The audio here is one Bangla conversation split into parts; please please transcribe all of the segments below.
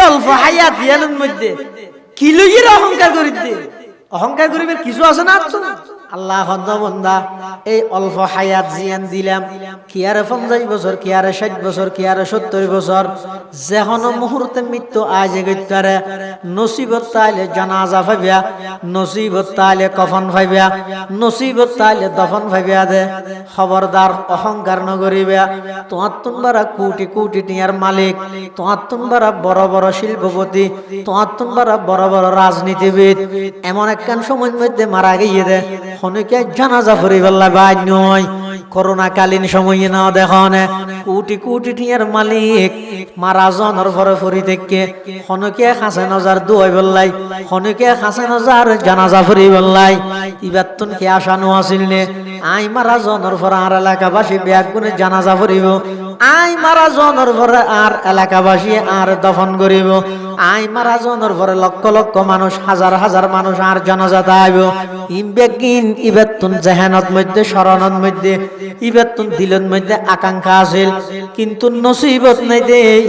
অল্প হায়াত ইয়ানের মধ্যে কি লইয়ের অহংকার করিতে অহংকার করিবার কিছু আছে না আল্লাহ বান্দা এই অল্প হায়াত জিয়ান দিলাম কি আর 50 বছর কি আর 60 বছর কি আর 70 বছর যখন মুহূর্তে মৃত্যু আজে গইতারে নসিবত তাইলে জানাজা পাইবা নসিবত তাইলে কফন পাইবা নসিবত তাইলে দফন পাইবা দে খবরদার অহংকার ন করিবা তোমার তোমরা কোটি কোটি টিয়ার মালিক তোমার তোমরা বড় বড় শিল্পপতি তোমার তোমরা বড় বড় রাজনীতিবিদ এমন একখান সময়ের মধ্যে মারা গিয়ে দে অনেকে জানাজা পড়িবেলা বাই নয় করোনা কালীন সময়ে না দেখনে কোটি কোটি টিয়ার মালিক মারা জনের পরে ফরি থেকে অনেকে 5,000 দুয়াই বললাই অনেকে 5,000 জানাজা পড়ি বললাই ইবার তুন কি আশানো আছিল নে আই মারা জনের পরে আর এলাকাবাসী ব্যাগ গুনে জানাজা পড়িব আই মারা জনের পরে আর এলাকাবাসী আর দফন করিব আই মারা জনের পরে লক্ষ লক্ষ মানুষ হাজার হাজার মানুষ আর জানাজা আইব ইমবেগিন ইবেতুন জাহানত মধ্যে শরণত মধ্যে ইবেতুন দিলের মধ্যে আকাঙ্ক্ষা আছিল কিন্তু নসিবত নাই দেই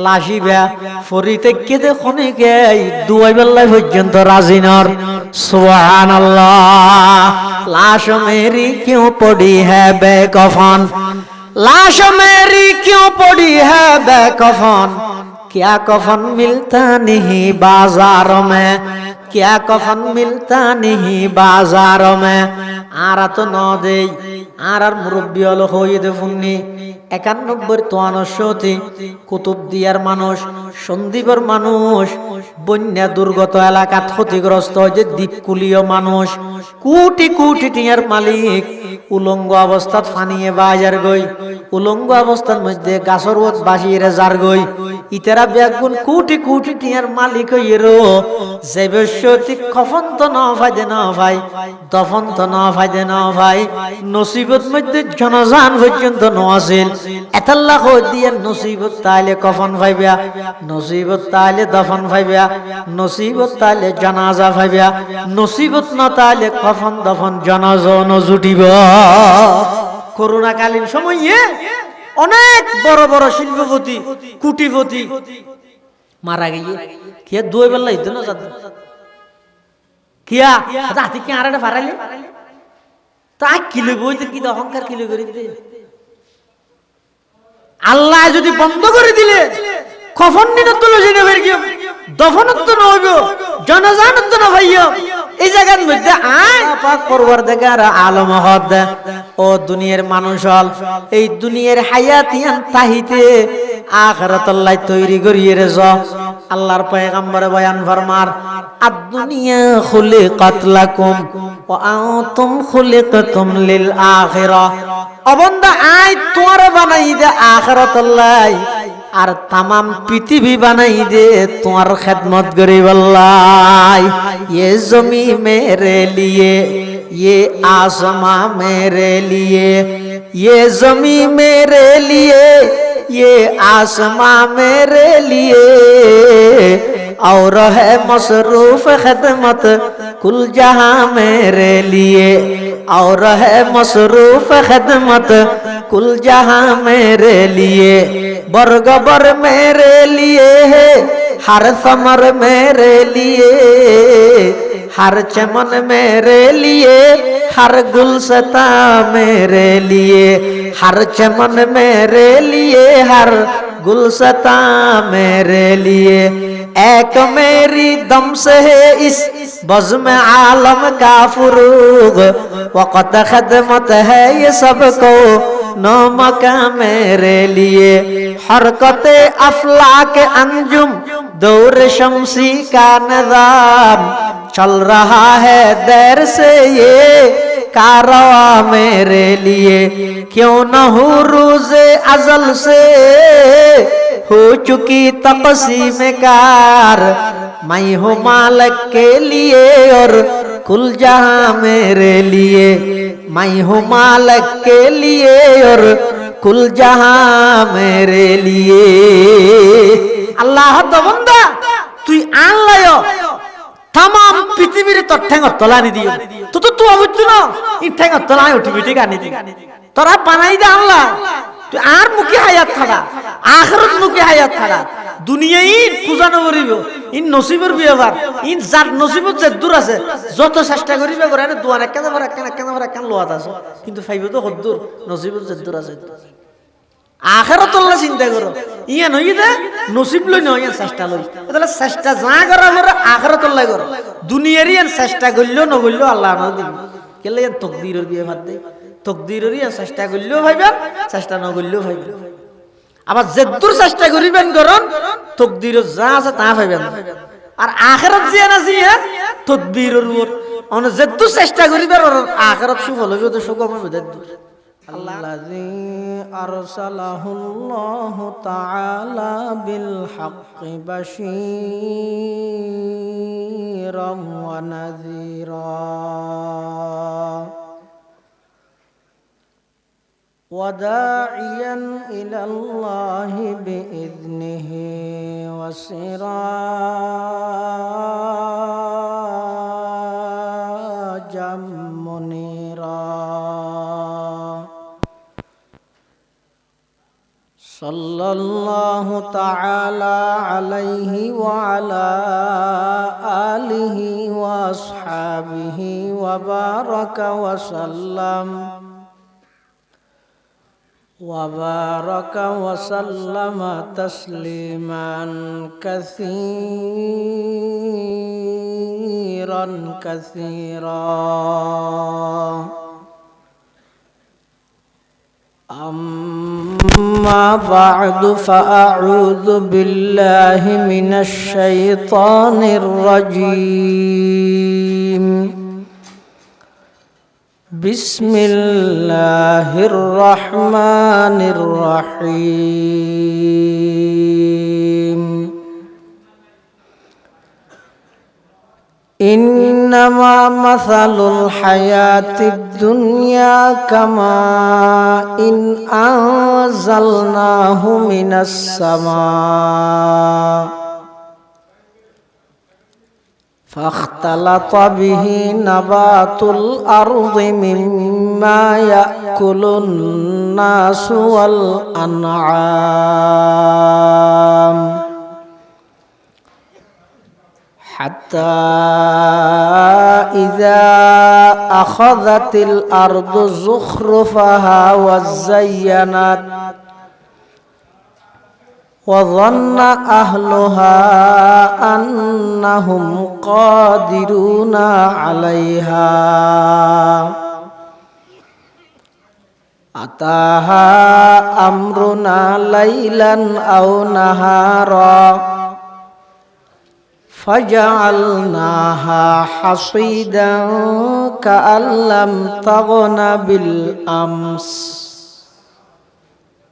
লাশিবা ফরিতে কেদে খনিকে দুয়াই বেলায় পর্যন্ত রাজিনর সুবহানাল্লাহ লাশ মেরি क्यों पड़ी है बेकफन लाश मेरी क्यों पड़ी है बेकफन क्या कफन मिलता नहीं बाजारों में क्या कफन मिलता नहीं बाजारों में आरा तो न दे आरार मुरब्बी हलो হয়ে দে ফুন্নি 91-93 কুতুব দিয়ার মানুষ সন্দীপের মানুষ বন্যা দুর্গত এলাকাত ক্ষতিগ্রস্ত যে দ্বীপকুলীয় মানুষ কোটি কোটি টিয়ার মালিক উলঙ্গ অবস্থাত ফানিয়ে বাজার গই উলঙ্গ অবস্থার মধ্যে গাছর ওত বাসিয়ে যার গই ইতারা ব্যাগুন কোটি কোটি টিয়ার মালিক হইরো যে বসতি কফন তো না ফাইদে না ভাই দফন তো না ফাইদে না ভাই নসিবত মধ্যে জনজান পর্যন্ত ন আছিল এতাল্লাহ দিয়ে নসিবত তাইলে কফন পাইবা নসিবত তাইলে দফন পাইবা নসিবত তাইলে জানাজা পাইবা নসিবত না তাইলে কফন দফন জানাজা ন জুটিব করোনা কালীন সময়ে অনেক বড় বড় শিল্পপতি কোটিপতি মারা গিয়ে কি দুই বেলা হইতো না জাত কিয়া জাতি কি আরেটা ফারাইলে তা কিলো বইতে কি অহংকার কিলো করে দিতে আল্লাহ যদি বন্ধ করে দিলে কফন নিনত লজিনে বের গিয়ে দফনত তো নইব জানাজানত তো না ভাইয়া এই জায়গার মধ্যে আয় পাক পরওয়ারদিগার আলম হদ ও দুনিয়ার মানুষ হল এই দুনিয়ার হায়াতিয়ান তাহিতে আখিরাত আল্লাহ তৈরি করিয়ে রে আল্লাহর পয়গম্বর বয়ান ফরমার আদ দুনিয়া খুলিকাত লাকুম ওয়া আনতুম খুলিকতুম লিল আখিরা অবন্দা আয় তোর বানাই দে আখিরাত আল্লাহ আর तमाम পৃথিবী বানাই দে তোমার খিদমত করিব আল্লাহ ये जमी मेरे लिए ये आसमां मेरे लिए ये जमी मेरे लिए ये आसमां मेरे लिए और है मसरूफ खिदमत कुल जहां मेरे लिए और है मसरूफ खिदमत कुल जहां मेरे लिए बरगबर मेरे लिए है हर समर मेरे लिए हर चमन मेरे लिए हर गुलशता मेरे लिए हर चमन मेरे लिए हर गुलशता मेरे लिए एक मेरी दम से है इस बज़्म आलम का फुरूग वक़्त खिदमत है ये सबको नो मका मेरे लिए हरकत अफलाक अंजुम दौर शमसी का निज़ाम चल रहा है देर से ये कारवा मेरे लिए क्यों न हो रोज़े अज़ल से हो चुकी तक़सीम कार मैं हूँ मालिक के लिए और कुल जहां मेरे लिए मैं हूँ मालिक के लिए और कुल जहां मेरे लिए अल्लाह तो बंदा तू आन लायो तमाम पृथ्वी तो ठेंग तलानी दियो तो अबुझ ना इ ठेंग तलानी उठी बिठी गानी दी तोरा बनाई दे अल्लाह তুই আর মুখে হায়াত থাকা আখিরাত মুখে হায়াত থাকা দুনিয়ায় পূজানো করিব ইন নসিবের বিয়াবার ইন যার নসিবত যে দূর আছে যত চেষ্টা করিবে করে না দুয়ার একখানা লোয়াত আছে কিন্তু ফাইবে তো হদ্দুর নসিবত যে দূর আছে আখিরাত আল্লাহ চিন্তা করো ইয়া নই দে নসিব লই নয় চেষ্টা লই তাহলে চেষ্টা যা করা করে আখিরাত আল্লাহ করো দুনিয়ারই চেষ্টা করলেও নগরলেও আল্লাহ না দিন কেলে তকদিরের বিয়ে বাদ দেই তকদিরেরই চেষ্টা করলেও ভাইবেন চেষ্টা নগরলেও ভাইবেন আবার যেদূর চেষ্টা করিবেন করুন তকদির যা আছে তা পাইবেন আর আখিরাত যে না জি তকদিরের উপর অন যেদূর চেষ্টা করিবেন আর আখিরাত সুফল হইবে তো সুগম হবে যেদূর الذي أرسله الله تعالى بالحق بشيرا ونذيرا وداعيا إلى الله بإذنه وسراجا منيرا صلى الله تعالى عليه وعلى آله وأصحابه وبارك وسلم تسليما كثيرا أما بعد فأعوذ بالله من الشيطان الرجيم بسم الله الرحمن الرحيم إنما مثل الحياة الدنيا كماء أنزلناه من السماء فاختلط به نبات الأرض مما يأكل الناس والأنعام حتى إذا أخذت الأرض زخرفها وزينت وظن أهلها أنهم قادرون عليها أتاها أمرنا ليلا أو نهارا فجعلناها حصيدا كأن لم تغن بالأمس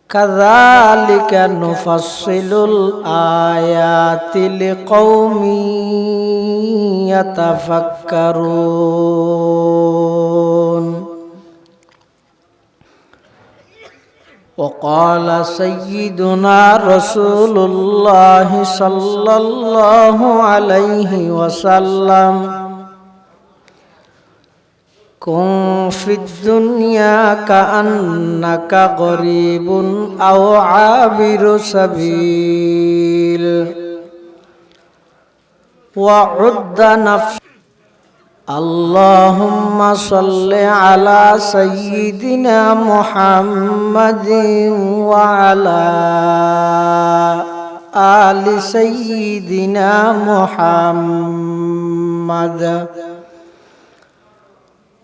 كذلك نفصل الآيات لقوم يتفكرون وقال سيدنا رسول الله صلى الله عليه وسلم كن في الدنيا كأنك غريب أو عابر سبيل وعد نفس اللهم صل على سيدنا محمد وعلى آل سيدنا محمد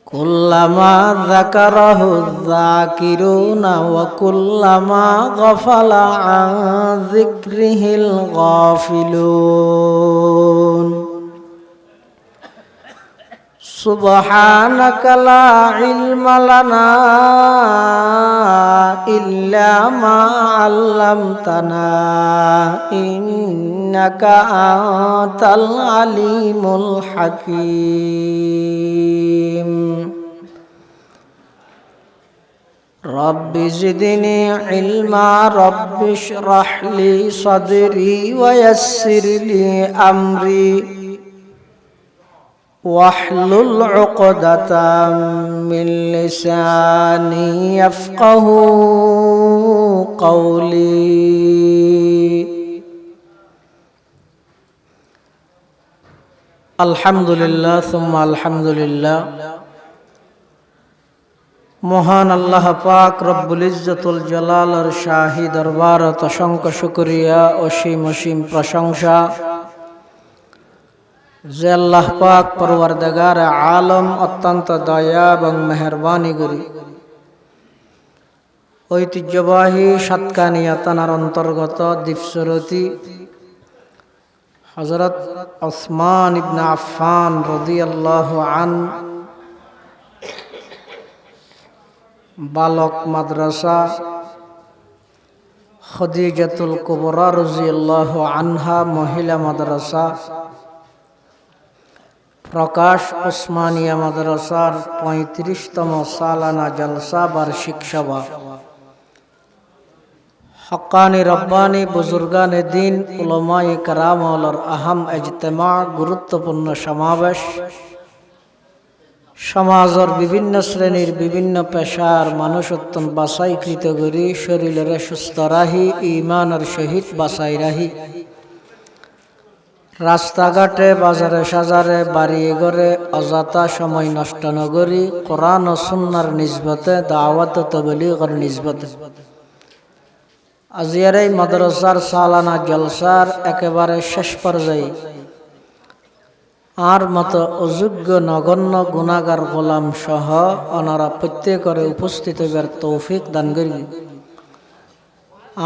كلما ذكره الذاكرون وكلما غفل عن ذكره الغافلون سبحانك لا علم لنا إلا ما علمتنا إنك أنت العليم الحكيم رب زدني علما رب اشرح لي صدري ويسر لي أمري واحلل عقدة من لساني يفقه قولي الحمد لله ثم الحمد لله মহান আল্লাহ পাক রব্বুল ইজ্জতুল জালালের শাহী দরবারত অসংখ্য শুকরিয়া অসীম অসীম প্রশংসা যে আল্লাহ পাক পরওয়ারদিগার আলম অত্যন্ত দয়া এবং মেহেরবানি করি ঐতিহ্যবাহী সাতকানিয়া থানার অন্তর্গত দ্বীপসরতি হযরত ওসমান ইবনে আফফান রাদিয়াল্লাহু আনহু বালক মাদ্রাসা খদিজাতুল কুবরা রাদিয়াল্লাহু আনহা মহিলা মাদ্রাসা প্রকাশ ওসমানিয়া মাদ্রাসার ৩৫তম সালানা জলসা বার্ষিক সভা হক্কানি রব্বানি বুজুর্গানে দিন উলামায়ে কেরামের আহম ইজতিমা গুরুত্বপূর্ণ সমাবেশ সমাজের বিভিন্ন শ্রেণীর বিভিন্ন পেশার মানুষ অত্যন্ত বাছাইকৃত করি শরীরের সুস্থ রাহি ইমানের সহিত বাছাই রাহি রাস্তাঘাটে বাজারে সাজারে বাড়ি ঘরে অযথা সময় নষ্ট নগরী কোরআন ও সুন্নাহর নিসবতে দাওয়াত ও তাবলীগের নিসবতে আজিয়ার এই মাদ্রাসার সালানা জলসার একেবারে শেষ পর্যায়ে আর মতো অযোগ্য নগণ্য গুনাহগার গোলাম সহ ওনারা প্রত্যেকের উপস্থিত হইবার তৌফিক দান করি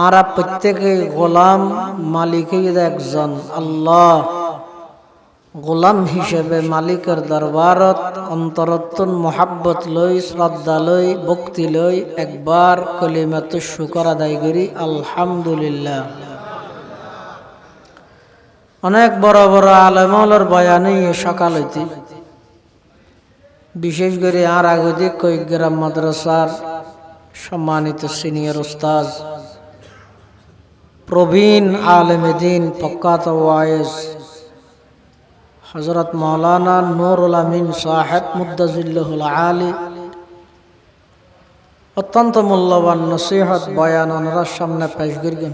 আর প্রত্যেকে গোলাম মালিকই একজন আল্লাহ গোলাম হিসেবে মালিকের দরবারত অন্তরত্তন মোহাব্বত লই শ্রদ্ধা লই ভক্তি লই একবার কলিমাতু শুকর আদায় করি আলহামদুলিল্লাহ। অনেক বড় বড় আলেমর বয়ানে সকাল হইতে বিশেষ করে আর আগদিক কয়েকগ্রাম মাদ্রাসার সম্মানিত সিনিয়র উস্তাদ প্রবীণ আলেমে দিন প্রখ্যাত ওয়াইজ হযরত মাওলানা নুরুল আমিন সাহেব মুদ্দাজিল্লাহুল আলী অত্যন্ত মূল্যবান নসিহত বয়ান ওনার সামনে পেশ করবেন।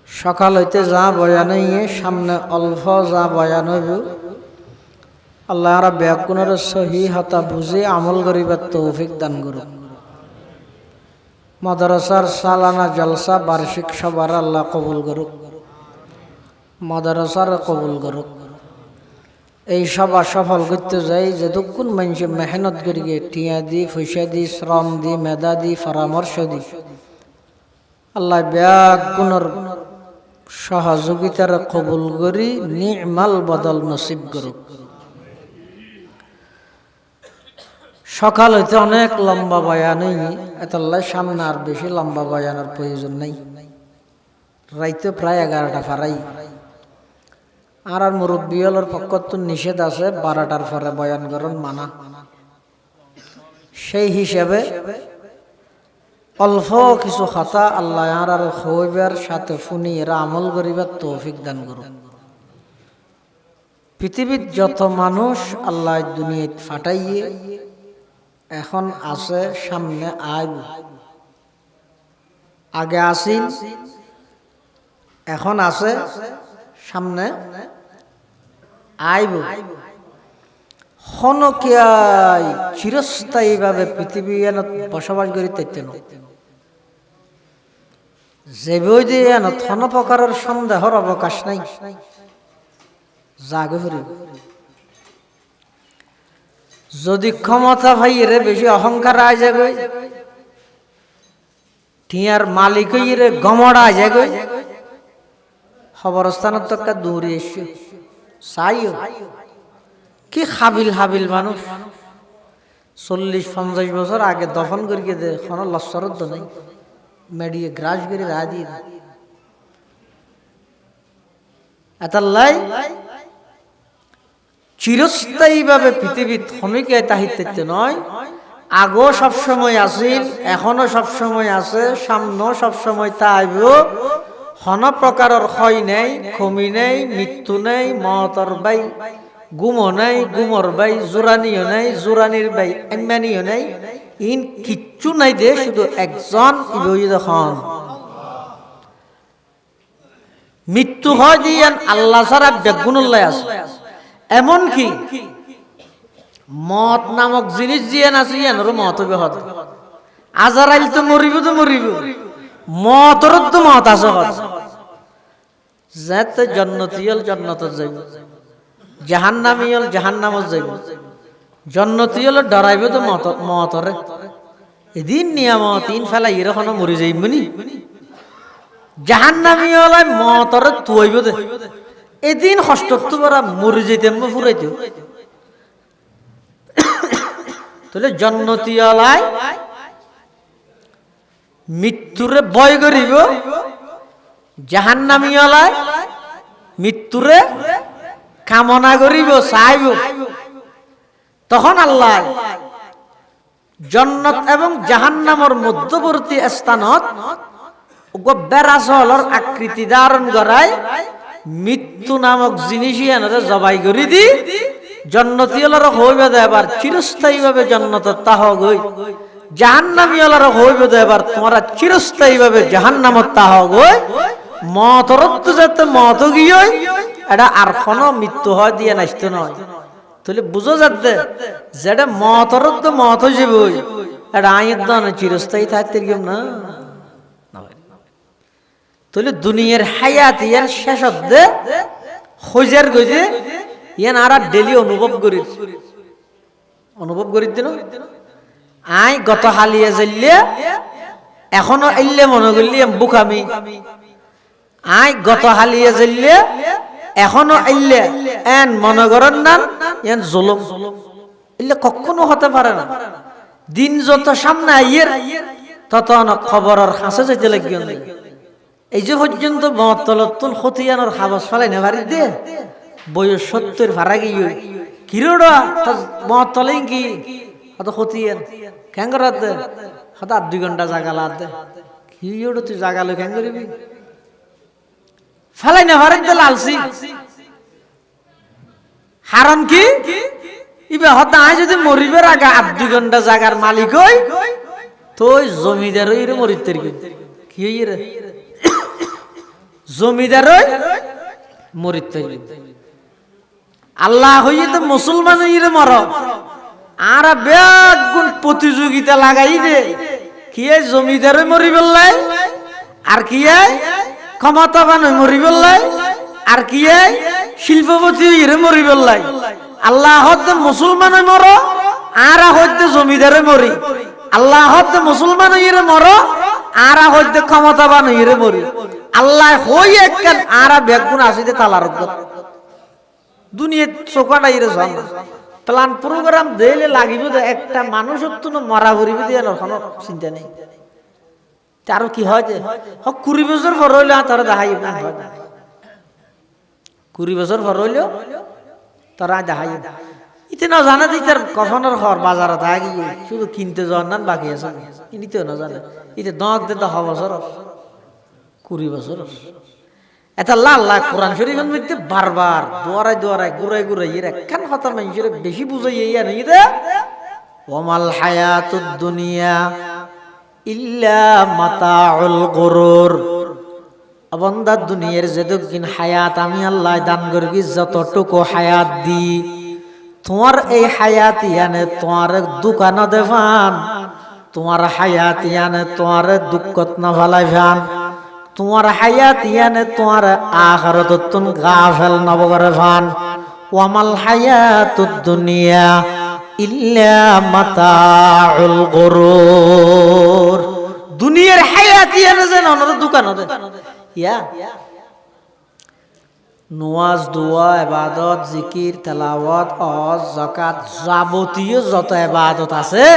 সকাল হইতে যা বয়ান সামনে অল্প যা বয়ান হইব আল্লাহ ব্যাকুণের সহি হতা বুঝে আমল করিবার তৌফিক দান করুন। মাদ্রাসার সালানা জলসা বার্ষিক সভার আল্লাহ কবুল করুক, মাদ্রাসার কবুল করুক। এই সভা সফল করতে যাই যে দুঃখুন মানুষে মেহনত করিয়ে টিয়া দি পয়সা দি শ্রম দি মেধা দি পরামর্শ দি আল্লাহ ব্যাকুণের সহযোগিতার কবুল করি নি'মাল বদল নসিব করুক। সকাল হইতে অনেক লম্বা বয়ানই এতলাই সামনে আর বেশি লম্বা বয়ানের প্রয়োজন নাই। রাইতে প্রায় 11টা ফারাই আর মুরব্বিয়লের পক্ষত নিষেধ আছে 12টার পরে বয়ান করেন মানা। সেই হিসেবে অল্প কিছু কথা আল্লাহ আর হইবার সাথে শুনি এরা আমল করিবার তৌফিক দান করুন। পৃথিবীর যত মানুষ আল্লাহ দুনিয়াত ফাটাইয়ে এখন আছে সামনে আইব, আগে আসিন এখন আছে সামনে আইব। হনকিয়াই চিরস্থায়ীভাবে পৃথিবী বসবাস করিতে যে বই দিয়ে থন প্রকারের সন্দেহর অবকাশ নাই। জাগে ফুরি যদি ক্ষমতা ভাইরে বেশি অহংকার আয় যাবে টিয়ার মালিক হইরে গমড় আয় যাবে খবরস্থানের তো একটা দূরে এসে চাইও কি হাবিল হাবিল মানুষ 40-50 বছর আগে দফন করিয়ে দে কোনো লস্করত নাই মেডিয়ে গ্রাস করে রায় দিয়ে এতাল্লাই চিরস্থায়ীভাবে পৃথিবী থমিকে তাহিতে নয়। আগো সবসময় আছিল, এখনো সবসময় আছে, সামনেও সবসময় তা আইব। হন প্রকারের ক্ষয় নেই, কমি নেই, মৃত্যু নেই, মতর বাই গুমো নাই, গুমর বাই জোরানিও নাই, জোরানির বাই এম্বানিও নাই, ইন কিচ্ছু নাই দে, শুধু একজন ইবইদ খান। মৃত্যু হয় দিয়ান আল্লাহ ছাড়া বেগুনুল্লাহ আছে। এমন কি মত নামক জিনিস জিয়ান আছে, ইয়ানোর মত হবে হত। আজারাইল তো মরিব, মতর তো মত আছে হত। যাতে জন্নতি হল জন্নত যাইব, জাহান্নামী হল জাহান্নামত যাইব। জন্নতি হল ডরাইব তো মতরে, এদিন নিয়ামত ইন ফেলাই এরকম মরি যাইব নি। জাহান্নামী হল মতরে তুইব দে, এদিন কষ্ট বড় মরি যাইতে ফুরাইতে। তাহলে জন্নতি হলাই মৃত্যুরে ভয় করিব, জাহান্নামী হলাই মৃত্যুরে কামনা করিব, চাইব। তখন আল্লাহ জান্নাত এবং জাহান্নামের মধ্যবর্তী স্থানত বেড়াচলর আকৃতি ধারণ করায় মৃত্যু নামক জিনিসই আনরে জবাই করি দি জান্নাতি হলার হইবে দেবার চিরস্থায়ী ভাবে জান্নাতের তাহ গই, জাহান্নামী হলার হইবে দেবার তোমরা চিরস্থায়ী ভাবে জাহান্নামত তাহ গই। মতরত যাতে মত গিয়ে এটা আর কোনো মৃত্যু হয় দিয়ে নাচতে নয়। তাহলে বুঝো যাতে যেটা মতরত মত যাবই, এটা আইয়ের দান চিরস্থায়ী থাকতে গেম না। তাহলে দুনিয়ার হায়াত ইয়ান শেষ হতে হইজার গজে ইয়ান আর ডেলি অনুভব করি দিন। আই গত হালিয়ে যাইলে এখনো আইলে মনে করলি বুকামি, আই গত হালিয়ে যাইলে এখনো আইলে এন মনে করেন না এন জুলুম। এলে কখনো হতে পারে না। দিন যত সামনে আইয়ের তত খবরের খাঁচে যেতে লাগবে। এই যে পর্যন্ত মতলতুল খতিয়ানোর খাবাস ফেলাই না বাড়ি দিয়ে বয়স 70 ভাড়া গিয়ে কিরোড়া মতলেই কি হত খতিয়ান ক্যাঙ্গরাত দে হত 2 ঘন্টা জাগালাত দে কি ওটা তুই জাগালো ক্যাং করবি ফেলাই না বাড়ি দিয়ে লালসি হারান কি ইবে হত আই যদি মরিবের আগে 2 ঘন্টা জাগার মালিক হই তো জমিদার হইরে মরিতের কি হইরে জমিদার মরিতে আল্লাহ হইয়ে তো মুসলমান হইরে মর আর বেগুন প্রতিযোগিতা লাগাই দে কি জমিদার মরি বললাই আর কি ক্ষমতাবান মরি বললাই আর কি শিল্পপতি হইরে মরি বললাই আল্লাহ হতে মুসলমান মর আর হইতে জমিদারে মরি আল্লাহ হতে মুসলমান হইরে মর আর হইতে ক্ষমতাবান হইরে মরি আল্লাহ হই একখান আর বেগুন আসিতে তালার দুনিয়া চোখাটাইরে প্লান প্রোগ্রাম দিলে লাগিব একটা মানুষ মরা ভরিব দিয়ে কোনো চিন্তা নেই। আরো কি হয় যে 20 বছর পর হইলে তারা দেখাই 20 বছর পর হইলেও তারা দেখাই ইতে না জানা যে তার কখনোর ঘর বাজারে থাকি শুধু কিনতে যাওয়ার না বাকি আছে ইনিতেও না জানে ইতে দঁক দে 10 বছর 20 বছর এটা লাল লাল কোরআন শরীফের মধ্যে বারবার দোয়ারায় ঘুরাই এর একখান কথা মানুষের বেশি বুঝাই ইয়া নেই রে ওয়ামাল হায়াতুদ দুনিয়া ইল্লা মাতাউল গুরুর। বান্দা দুনিয়ার যেদিন হায়াত আমি আল্লাহ দান করবি যতটুকু হায়াত দি তোমার এই হায়াত ইয়ানে তোমার দোকান দেবান তোমার হায়াত ইয়ানে তোমার দুঃখত না ভালাই ভান তোমার হায়াত ইয়ানে তোমার আখিরাতুন গাফিল নবগরে ভান ওয়ামাল হায়াতুদ দুনিয়া ইল্লা মাতাউল গুরুর। দুনিয়ার হায়াত ইয়ানে যেন ওনার দোকান দে ইয়া নামাজ দোয়া ইবাদত জিকির তেলাওয়াত ওয়াজ যাকাত যাবতীয় যত ইবাদত আছে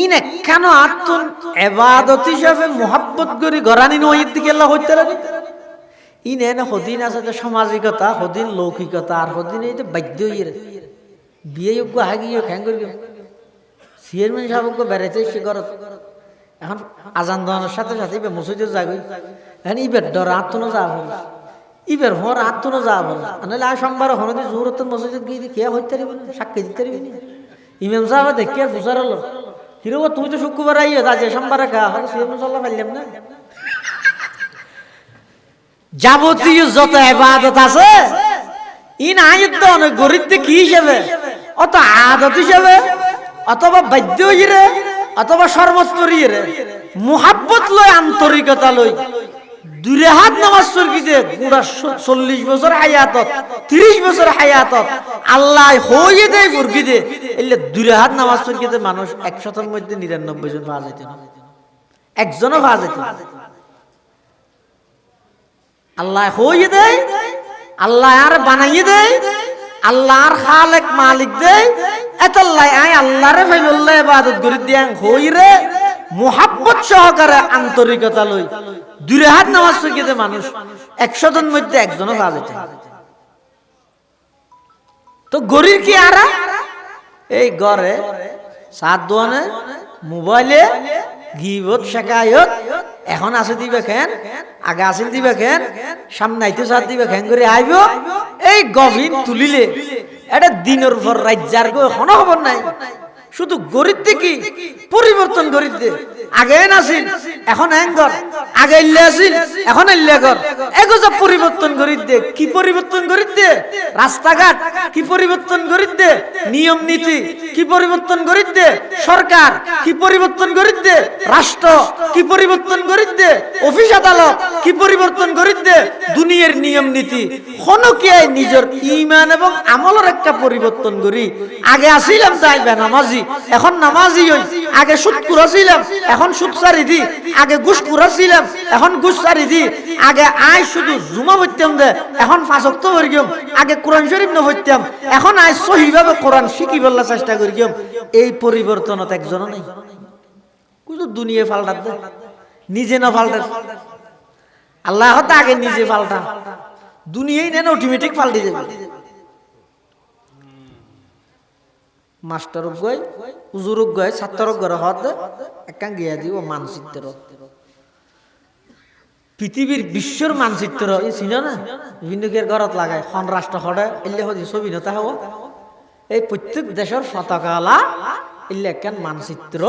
ইন একখানো আত্মন ইবাদত হিসাবে মোহাব্বত করি গরানি নইত দিকে আল্লাহ হইতে লাগে ইন এনে হদিন আছে তো সামাজিকতা হদিন লৌকিকতা আর হদিন এই তো বাধ্য হইরে বিয়ে যোগ্য হাগিও খ্যাং করি চেয়ারম্যান সাহেবকে বেড়াইতে সে ঘর এখন আজান দেওয়ানোর সাথে সাথে মসজিদে যাবি এখন ইবের ডর আত্মনো যাব ইবের হর আত্মনো যাব নাহলে আর সোমবার হনদি জোরত মসজিদে গিয়ে খেয়া হইতে পারবি না সাক্ষী দিতে পারবি না ইমাম সাহেব দেখি আর বুঝার হলো হিরো তুমি তো শুক্রবার আইয়ে আজ সোমবার খা হয়তো সিএম সাল্লাহ পাইলাম না। যাবতীয় যত ইবাদত আছে ইন আয়ত অনেক গরিবতে কি হিসেবে অত আদত হিসেবে অথবা বাদ্য হইরে অথবা সর্বস্তরী রে মুহাব্বত লয় আন্তরিকতা লয় দূরে হাত নামাজ চরকিতে পুরা 40 বছর হায়াতত 30 বছর হায়াতত আল্লাহ হইয়ে দেয় ফুরকিতে এলে দূরে হাত নামাজ চরকিতে মানুষ 100 এর মধ্যে 99 জন পাওয়া যেত না, একজনও পাওয়া যেত না। আল্লাহ হইয়ে দেয়, আল্লাহ আর বানাইয়ে দেয়, আল্লাহর খালেক মালিক দেয়, এতল্লাই আই আল্লাহরে ফাইবল্লাহ ইবাদত করি দিয়াং হইরে মুহাব্বত সহকারে আন্তরিকতা লই দূরে হাত নামাজ চরকিতে মানুষ 100 জন মধ্যে একজনও পাওয়া যেত না। তো গরিব কি আরা এই ঘরে সাত দোয়ানে মোবাইলে গিবত শেখায়ত এখন আছে দিবে কেন আগে আসিল দিবে কেন সামনে আইতে সাথ দিবে কেন করে আইব এই গভীর তুলিলে এটা দিনের পর রাত যার গো এখনো খবর নাই। শুধু গরিব কি পরিবর্তন গরিব দে আগে নাছিল এখন এঙ্গর আগে ইল্লে আছিল এখন ইল্লে গর এগো যে পরিবর্তন গরিব দে কি পরিবর্তন গরিব দে রাস্তাঘাট কি পরিবর্তন গরিব দে নিয়ম নীতি কি পরিবর্তন গরিব দে সরকার কি পরিবর্তন গরিব দে রাষ্ট্র কি পরিবর্তন গরিব দে অফিস আদালত কি পরিবর্তন গরিব দে দুনিয়ার নিয়ম নীতি হনকে নিজের ঈমান এবং আমলের একটা পরিবর্তন করি আগে আসিলাম তাই বেনামাজি এখন নামাজি হই আগে সুদ কুরাছিলাম এখন সুদ ছাড়ি দি আগে ঘুষ কুরাছিলাম এখন ঘুষ ছাড়ি দি আগে আই শুধু জুমা পড়তাম দে এখন 5 ওয়াক্ত পড়িম আগে কোরআন শরীফ না পড়তাম এখন আই সহিভাবে কোরআন শিখি বললা চেষ্টা করিম। এই পরিবর্তনত একজনও নাই কুতো দুনিয়া পাল্টা দে নিজে না পাল্টা আল্লাহ হতে আগে নিজে পাল্টা দুনিয়াই নেন অটোমেটিক পাল্টে যাবে। মাস্টার গয় হুজুর গয় ছাত্র ঘর হদ একান গিয়া দিব মানচিত্র পৃথিবীর বিশ্বর মানচিত্র এই চিন না বিভিন্ন ঘরত লাগায় খন রাষ্ট্র হরে এলে হদি ছবি নতা হব এই প্রত্যেক দেশের পতাকালা এলে একান মানচিত্র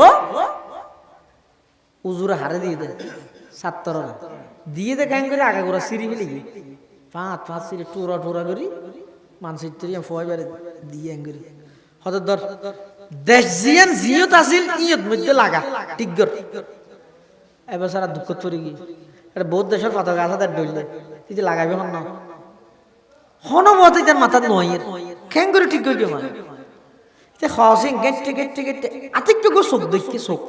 হুজুরে হারে দিয়ে দেয় ছাত্ররা দিয়ে দে কেন করে আগে করে সিঁড়ি ফেলে গিয়ে 5 সিঁড়ি টুরা টুরা করি মানচিত্র ফয় বারে দিয়ে করি হঠাৎ ধর দেশ জিয়ান জিয়ত আসিল ইয়ত মধ্যে লাগা টিকগর এবার সারা দুঃখ তরি গিয়ে এটা বহুত দেশের পতাকা আছে তার ডইলে তুই যে লাগাবি হন না হন মতে তার মাথার নয়ের কেন করে ঠিক করে মানে খাওয়াছিং গেটে গেটে গেটে আতিকটুকু চোখ দেখি চোখ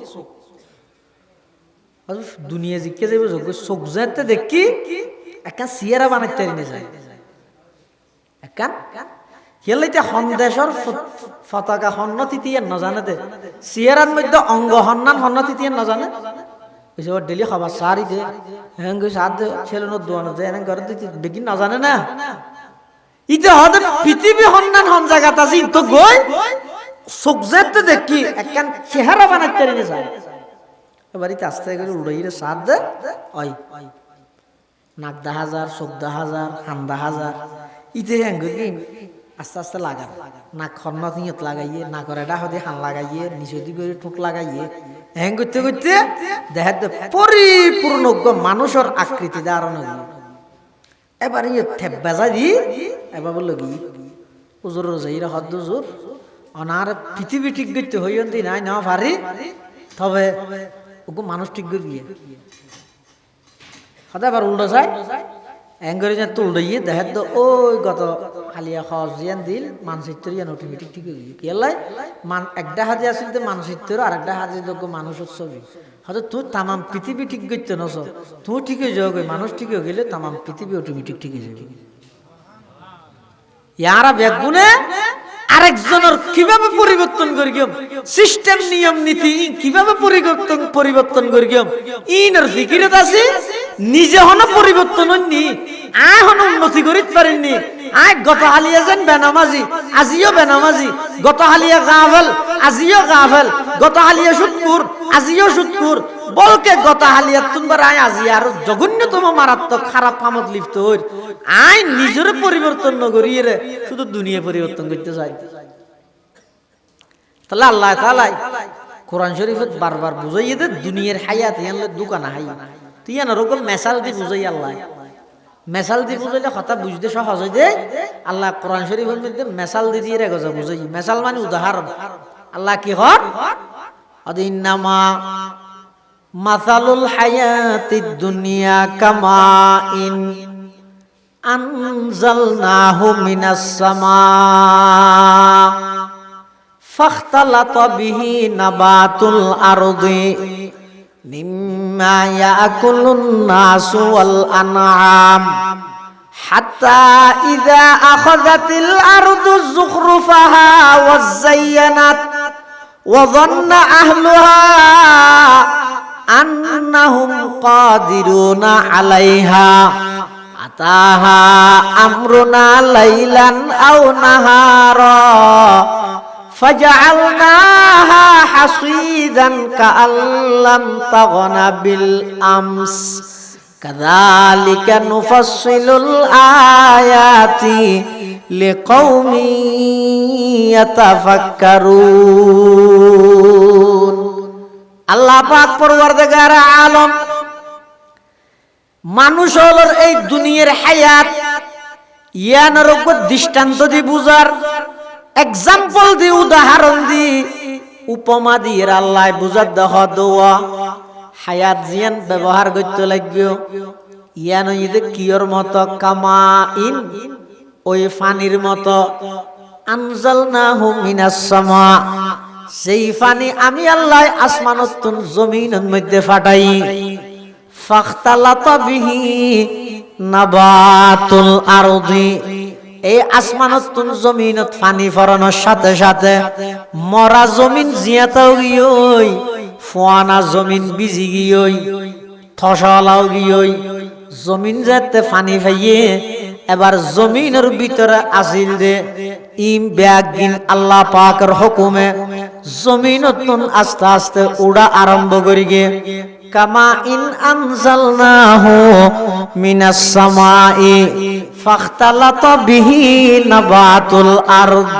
দুনিয়া জিকে যাবে চোখ যাতে দেখি একটা সিয়ারা বানাইতে নিয়ে যায় একটা হেলাইতে সন্দেশর পতাকা সন্নতি দিয়ে নজানে দে সিয়ারার মধ্যে অঙ্গ সন্নান সন্নতি দিয়ে নজানে ডেলি খাবার সারি দে হ্যাঁ সার দে ছেলে দোয়ানো যায় এনে ঘরে দেখি নজানে না ইতে হতে পৃথিবী সন্নান হন জায়গাত আছে তো গই চোখ যাতে দেখি একটা চেহারা বানাইতে নিয়ে যায় বাড়িতে আস্তে করে উড়াইরে সার দে ওই নাক 10,000 চোখ 10,000 হান 10,000 ইতে হ্যাঁ কি আস্তে আস্তে লাগা নাক খন্না তিঁত লাগাইয়ে নাকর এটা হতে হান লাগাইয়ে নিচে দিকে করে ঠোঁট লাগাইয়ে হ্যাং করতে করতে দেখা পরিপূর্ণ মানুষের আকৃতি দাঁড়ানো এবার ইয়ে ঠেপ বেজা দি এবার বললো কি উজুর যাইরা হদ জোর অনার পৃথিবী ঠিক করতে হইয়ন্তি নাই না পারি তবে ওকে মানুষ ঠিক করে গিয়ে হতে আবার উল্টো যায় এঙ্গরে যে তুল দিয়ে দেখা তো ওই গত হালিয়া খরচ জিয়ান দিল মানচিত্র ইয়ান অটোমেটিক ঠিক হয়ে গিয়ে কেলাই একটা হাতে আসিল তো মানচিত্র আর একটা হাতে যোগ্য মানুষের ছবি হয়তো তুই তামাম পৃথিবী ঠিক করতে নস তুই ঠিক হয়ে যাবে মানুষ ঠিক হয়ে গেলে তামাম পৃথিবী অটোমেটিক ঠিক হয়ে যাবে। ইয়ারা বেগুনে আরেকজনের কিভাবে পরিবর্তন করি গিয়ে সিস্টেম নিয়ম নীতি কিভাবে পরিবর্তন করি গিয়ে ইনার ফিকিরত আছে নিজে হন পরিবর্তন হননি আয় হন উন্নতি করিতে পারেননি আয় গত হালিয়া যেন বেনামাজি আজিও বেনামাজি গত হালিয়া গাফেল আজিও গাফেল গত হালিয়া সুদকুর আজিও সুদকুর বলকে গত হালিয়া তুমবার আয় আজি আর জঘন্যতম মারাত্মক খারাপ কামত লিপ্ত হই আয় নিজের পরিবর্তন নগরিয়ে রে শুধু দুনিয়া পরিবর্তন করতে চাই। তাহলে আল্লাহ তাআলা কোরআন শরীফত বারবার বুঝাইয়ে দে দুনিয়ার হায়াত ইয়ানলে দোকান হাই তুই না রকম মেসাল দি বুঝাই আল্লাহ মেসাল দি বুঝাইলে কথা বুঝতে সহজ হই দে আল্লাহ কোরআন শরীফের মধ্যে মেসাল দি দিয়ে রেগজা বুঝাই মেসাল মানে উদাহরণ আল্লাহ কি হর আদিন্নামা মাসালুল হায়াতিদ দুনিয়া কামা ইন আনজালনাহু মিনাস সামা ফাখতালাতা বিহি নাবাতুল আরদি মিম্মা ইয়াকুলুন নাসু ওয়াল আনআম হাত্তা ইযা আখাযাতিল আরদু যুখরুফাহা ওয়া যায়্যানাত ওয়া যান্না আহলুহা আন্নাহুম কাদিরুনা আলাইহা আতাহা আমরুনা লাইলান আও নাহারা ফাজআলনাহা হাসীদান কাআল্লাম তাগনা বিল আমস কাযালিকা নুফাসসিলুল আয়াতি লিকাউমি ইয়াতাফাক্কারুন আল্লাহ পাক পরওয়ারদিগার আলম মানুষ হলোর এই দুনিয়ার হায়াত ইয়ানোর উপর দৃষ্টান্ত দি বুঝার এক্সাম্পল দি উদাহরণ দি উপমা দিয়ে আল্লাহ বুঝার দেহ দোয়া হায়াত জিয়ান ব্যবহার করতে লাগবে ইয়ান ইদে কিয়র মতো কামা ইন ওই ফানির মতো আনজালনাহু মিনাস সামা সেই ফানি আমি আল্লাহ আসমানতুন জমিনের মধ্যে ফাটাই ফাখতালাতা বিহি নাবাতুল আরদি এই আসমানতুন জমিনত ফানি ফরানোর সাথে সাথে মরা জমিন জিয়াতাও গিয়ই ফুয়ানা জমিন বিজি গিয়ই ফসলাও গিয়ই জমিন যেতে ফানি ফাইয়ে এবার জমিনের ভিতরে আসিল দে ইম ব্যাগিন আল্লাহ পাকের হুকুমে জমিনতুন আস্তে আস্তে উড়া আরম্ভ করি গে কামা ইন আনজালনাহু মিনাস সামাই ফাখতালাতা বিহি নাবাতুল আরদ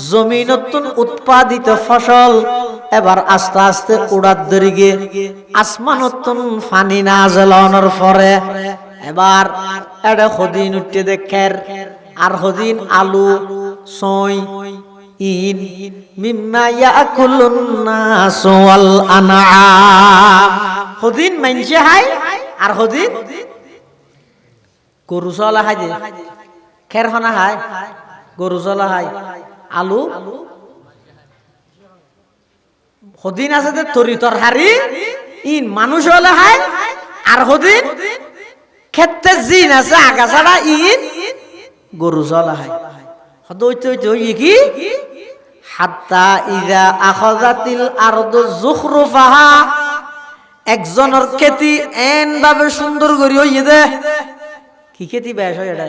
জমিনতুন উৎপাদিত ফসল এবার আস্তে আস্তে উড়াত ধরিগে আসমানতুন ফানি নাজলানোর পরে এবার এটা হদিন উঠতে দেখের আর হদিন আলু সই ইন মিম্মা ইয়াকুলুন নাসু ওয়াল আনআম হদিন মানছে হাই আর হদিন গরু চলা হাই দে খের হনা হাই গরু চলা হাই আলু হদিন আছে যে তরি তরহারি ইন মানুষ হলে হাই আর হদিন ক্ষেত্রে জিন আছে আগাছাড়া ইন গরু চলা হাই হদইতে হইতে হই কি হাত্তা ইযা আখাযাতিল আরদু যুখরুফাহা একজনের খেতি এন ভাবে সুন্দর করি হইয়ে দে কি খেতি বেশ হয় এটা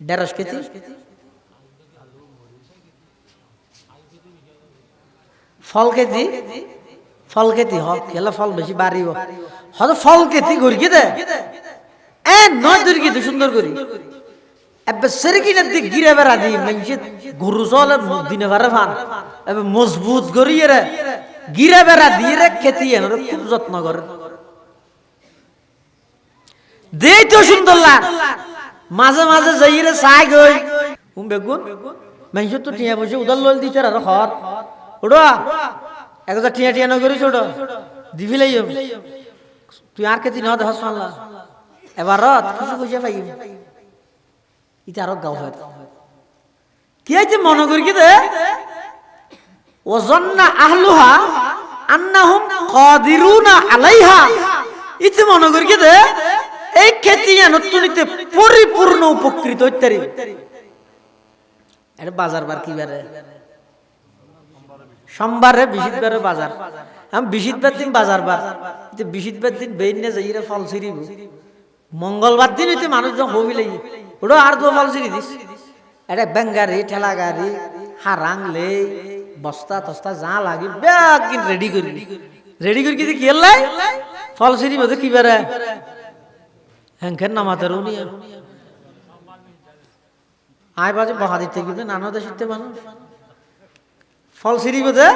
ঢেঁড়স খেতি ফল খেতি ফল খেতি হোক খেলা ফল বেশি বাড়িব হয়তো ফল খেতি করি দে এ নয় দূর কিন্তু সুন্দর করি এবার সেরকিনের দিক গিরে বেড়া দি মানুষে গরু চলে দিনে বারে ফান এবার মজবুত করি রে গিরে বেড়া দিয়ে রে খেতি এনে খুব যত্ন করে দেই তো সুন্দর লাগ মাঝে মাঝে যাই রে চাই গই বেগুন মানুষ তো টিয়া বসে উদার লল দিতে আর ঘর ওড়া একটা টিয়া টিয়া নগরি ছোট দিবি লাই তুই আর খেতি না দেখ মানলা এবার কিছু পয়সা পাই এটা আরো গাও হয় কি আছে মনে করি কি দে ওয়াজান্না আহলুহা আন্নাহুম কাদিরুনা আলাইহা ইতে মনে করি কি দে এই খেতি নতুনিতে পরিপূর্ণ উপকৃত হইতারি এটা বাজার বার কি বারে সোমবারে বৃহস্পতিবারে বাজার আমি বৃহস্পতিবার দিন বাজার বার বৃহস্পতিবার দিন বেইনে যাইরে ফল ছিড়িব মঙ্গলবার দিন হইতে মানুষজন হবি লাগি ওটা আর দু ফল ছিড়ি দিস এটা বেঙ্গারি ঠেলা গাড়ি হারাং লে বস্তা তস্তা যা লাগি ব্যাগ কিন রেডি করি কি কি লাই ফল ছিড়িব তো কি বারে হ্যাংখের নামাতের উনি আয় বাজে বহা দিতে গিয়ে নানা দেশে মানুষ ফল সিরিব দে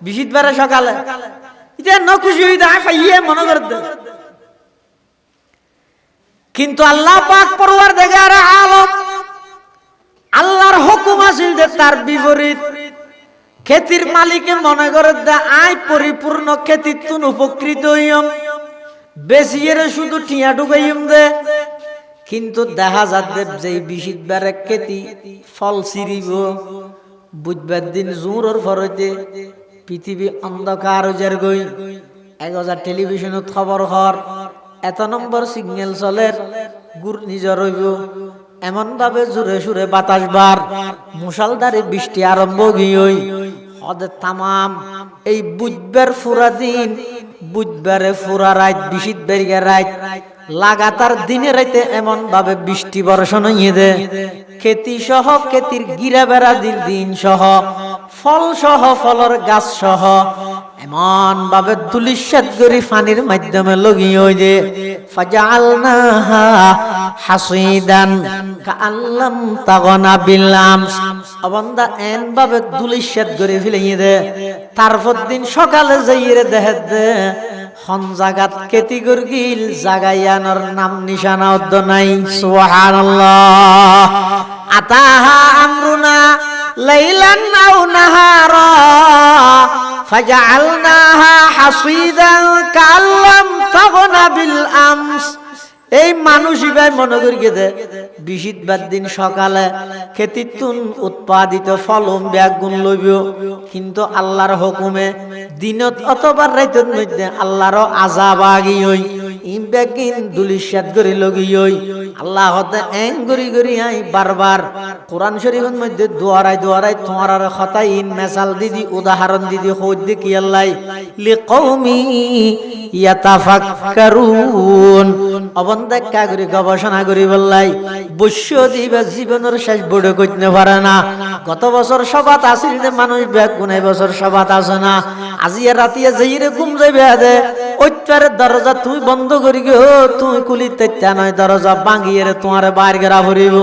বিশিতবারে সকালে এটা ন খুশি হই দা খাইয়ে মনে করে দে কিন্তু আল্লাহ পাক পরওয়ারদিগার আলম আল্লাহর হুকুম আছিল যে তার বিপরীত খেতির মালিকে মনে করে দে আই পরিপূর্ণ খেতির তুন উপকৃত হইম বেশিয়ের শুধু টিয়া ঢুকাইম দে কিন্তু দেখা যাচ্ছে যে বিশিতবারে খেতি ফল সিরিব বুধবার দিন জোরের ফরতে পৃথিবী অন্ধকার উজার গই 1000 টেলিভিশনত খবর হর এত নম্বর সিগন্যাল চলের গুড় নিজর হইব এমন ভাবে জোরে সুরে বাতাস বার মুষলধারে বৃষ্টি আরম্ভ গিয়ে হদে তামাম এই বুধবার ফুরা দিন বুধবারে ফুরা রাত বিশিতবারে রাত লাগাতার দিনে রাতে এমন ভাবে বৃষ্টি বর্ষণ হইয়ে দে খেতি সহ খেতির গিরা বেড়া দিন সহ ফল সহ ফলর গাছ সহ এমন ভাবে দুলিশাত গরি পানির মাধ্যমে লগিয়ে হই দে ফাজালনাহা হাসিদান কাআল্লাম তাগনা বিলাম অবন্দা এন ভাবে দুলিশাত গরি ফেলিয়ে দে তারপর দিন সকালে যাইরে দেহে দে হন জাগাত খেতি গরগিল জাগাইয়ানোর নাম নিশানা অদ্দ নাই সুবহানাল্লাহ আতাহা আমরুনা লাইলান আও নাহারা ফাজআলনাহা হাসিদান কাল্লাম তাগনা বিল আমস এই মানুষই ভাই মনে করি দে বিশিতবার দিন সকালে খেতিতুন উৎপাদিত ফলন ব্যাগুণ লইব কিন্তু আল্লাহর হুকুমে দিনত অথবা রাতের মধ্যে আল্লাহর আযাব আগি হই ইম ব্যাগিন দুলিশাত গরি লগি হই আল্লাহ হতে এন গরি গরি আই বারবার কোরআন শরীফের মধ্যে দোয়ারাই তোমার খতাইন মেসাল দিদি উদাহরণ দিদি হই দি কি আল্লাহ লিকৌমি ইয়াতাফাক্কারুন অবন্দা কাগরি গবেষণা করি বললাই বৈশ্য দিবা জীবনের শেষ বড় কইতে পারে না গত বছর সবাত আসিল যে মানুষ ব্যাগ কোন বছর সবাত আসে না আজিয়া রাতিয়া যেইরে ঘুম যাইবে দে ওইটার দরজা তুই বন্ধ করি গো তুই কুলিতে নয় দরজা ভাঙিয়ে তোমার বাইর গেরা ভরিব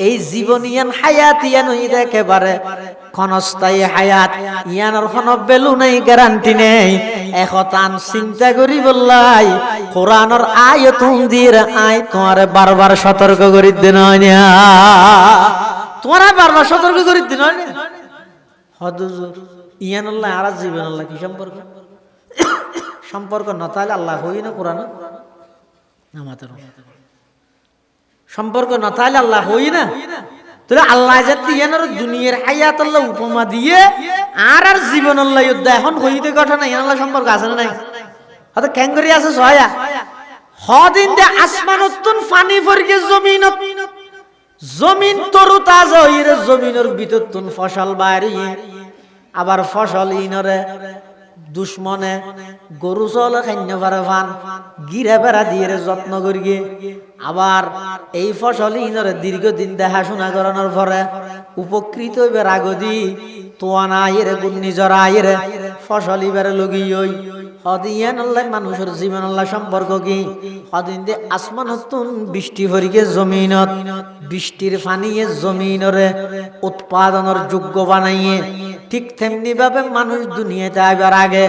এই জীবনিয়ান হায়াতিয়ান হই একেবারে ক্ষণস্থায়ী হায়াত ইয়ানোর কোনো বেলু নেই গ্যারান্টি নেই একতান চিন্তা করি বললাই কোরআনের আয়াতুন দিয়ে আই তোমার বারবার সতর্ক করি দেন না তোমার বারবার সতর্ক করি দেন না হদুজুর ইয়ানুল্লাহ আর জীবনুল্লাহ কি সম্পর্ক সম্পর্ক না তাহলে আল্লাহ হই না কোরআন না মাত্র সম্পর্ক না তাহলে আল্লাহ হই না তাহলে আল্লাহ জাতি ইয়ানোর দুনিয়ার হায়াত আল্লাহ উপমা দিয়ে আর জীবনুল্লাহ যুদ্ধ এখন হইতে ঘটনা ইয়ানুল্লাহ সম্পর্ক আছে না নাই হয়তো ক্যাঙ্গরি আছে সহায়া হদিন দে আসমানতুন ফানি ফরকে জমিনত জমিন তরু তাজা হইরে জমিনের ভিতর তুন ফসল বাইরে আবার ফসল ইনরে দুশ্মনে গরু চলে খান্য পারে ফান গিরা বেড়া দিয়ে যত্ন করিয়ে আবার এই ফসল ইনরে দীর্ঘদিন দেখাশোনা করানোর পরে উপকৃত হইবে রাগদি তোয়ানা আইরে ঘূর্ণিঝড় আইরে ফসল ইবারে লগি ওই হদিয়ান আল্লাহ মানুষের জীবন আল্লাহ সম্পর্ক কি হদিন দে আসমানতুন বৃষ্টি ভরিকে জমিনত বৃষ্টির পানিয়ে জমিনরে উৎপাদনের যোগ্য বানাইয়ে ঠিক তেমনি ভাবে মানুষ দুনিয়াতে আইবার আগে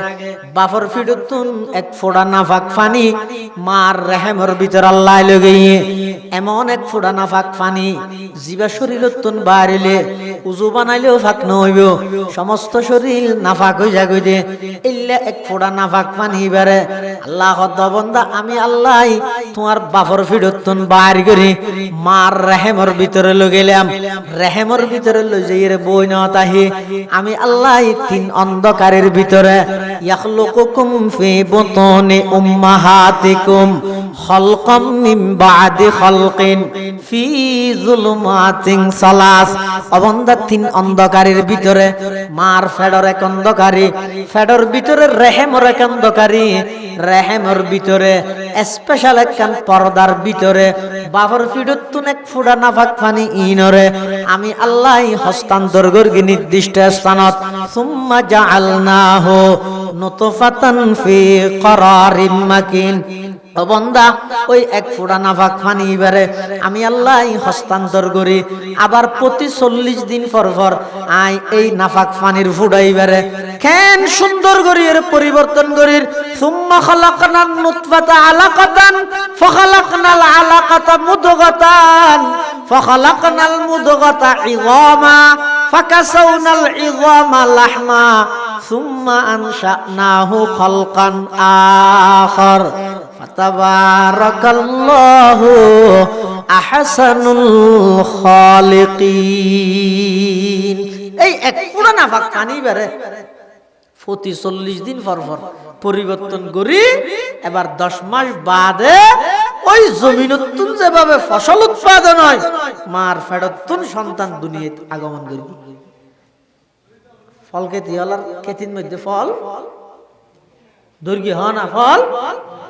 বাফর ফিডুতুন এক ফোড়া নাফাক পানি মার রহমের ভিতর আল্লাহ লগাইয়ে এমন এক ফোড়া নাফাক পানি জীবা শরীরতুন বাড়িলে উজু বানাইলেও ফাঁক নহইব সমস্ত শরীর নাফাক হয়ে যাবে দে ইল্লা এক ফোড়া নাফাক পানি বারে আল্লাহ বান্দা আমি আল্লাহ তোমার বাফর ফিডুতুন বাইর করে মার রহমের ভিতরে লগাইলাম রহমের ভিতরে লই যাইরে বই না তাহি আমি আল্লাহ তিন অন্ধকারের ভিতরে ইয়াখলুকুকুম ফি বুতুনি উম্মাহাতিকুম খালকাম মিন বাদি খালকিন ফি যুলুমাতিন সালাস অবন্দা তিন অন্ধকারের ভিতরে মার ফেডর এক অন্ধকারী ফেডর ভিতরে রহমের এক অন্ধকারী রহমের ভিতরে স্পেশাল একখান পর্দার ভিতরে বাবর ফিডুতুন এক ফুড়া নাফাক পানি ইনরে আমি আল্লাহ হস্তান্তর করি নির্দিষ্ট স্থানত সুম্মা জাআলনাহু নুতফাতান ফি করারিম মাকিন ও বান্দা ওই এক ফোঁটা নাফাক পানি এবারে আমি আল্লাহ হস্তান্তর করি আবার প্রতি 40 দিন পর পর আই এই নাফাক পানির ফোঁটা এবারে কেন সুন্দর করি এর পরিবর্তন করি সুম্মা খালাকনান নুতফাতা আলাকাতান ফাখালাকনাল আলাকাতা মুদগাতান ফাখালাকনাল মুদগাতা ইযামা ফাকাসাউনাল ইযামা লাহমা সুম্মা আনশানাহু খালকান আখার তাবারাকাল্লাহু আহসানুল খালিকিন। এই এক পুরা নাফাক পানি বেরে প্রতি 40 দিন পর পর পরিবর্তন করি এবার 10 মাস বাদে ওই জমিনতুন যেভাবে ফসল উৎপাদন হয় মার ফেরতুন সন্তান দুনিয়াতে আগমন করি। ফল খেতি হলার খেতির মধ্যে ফল দৈর্ঘ্য হয় না ফল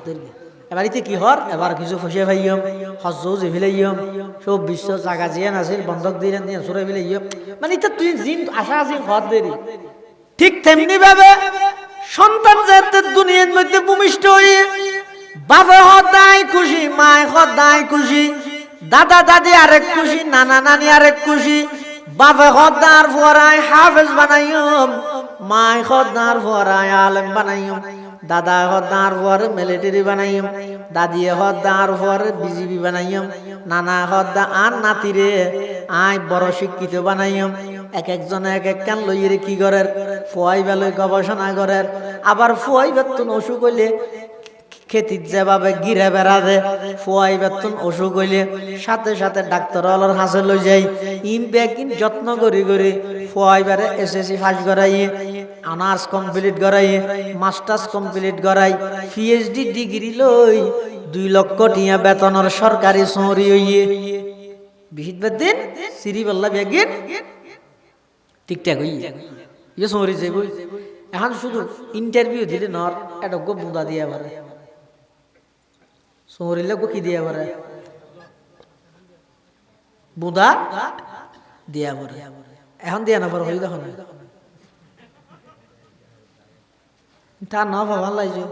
দৈর্ঘ্য এবার ইতে কি হর এবার কিছু ফসে ভাইয়ম হজ্জ যে ভিলাইয়ম সব বিশ্ব জায়গা জিয়ান আছে বন্ধক দিলেন দিয়ে সরে ভিলাইয়ম মানে এটা তুই জিন আশা আছে হদ দেরি ঠিক তেমনি ভাবে সন্তান যাতে দুনিয়ার মধ্যে ভূমিষ্ঠ হয়ে বাবা হদায় খুশি মায় হদায় খুশি দাদা দাদি আরেক খুশি নানা নানি আরেক খুশি বাবা হদার ফরায় হাফেজ বানাইয়ম মায় হদার ফরায় আলেম বানাইয়ম দাদা হদার পরে মিলিটারি বানাইম দাদি হদার পরে বিজিবি বানাইম নানা হদা আর নাতিরে আই বড় শিক্ষিত বানাইম এক একজন এক এক কান লইরে কি করের ফুয়াই বেলই গবেষণা করের আবার ফুয়াই বেতন অসুখ হইলে খেতির যেভাবে গিরে বেড়াবে ফুয়াই বেতন অসুখ হইলে সাথে সাথে ডাক্তার অলর হাসে লই যাই ইম বেকিন যত্ন করি করি ফুয়াই বেড়ে এসএসসি পাস করাই অনার্স কমপ্লিট করাই মাস্টার্স কমপ্লিট করাই পিএইচডি ডিগ্রি লই 2 লক্ষ টিয়া বেতনের সরকারি সৌরি হইয়ে বিহিত দিন সিরি বল্লা বেগিন ঠিকঠাক হইয়ে ইয়ে সৌরি যাইব এখন শুধু ইন্টারভিউ দিলে নর এটা গো বুদা দিয়া পারে সৌরিলে গো কি দিয়া পারে বুদা দিয়া পারে এখন দিয়া না পারে হই দেখো না তা না ভালো লাগছে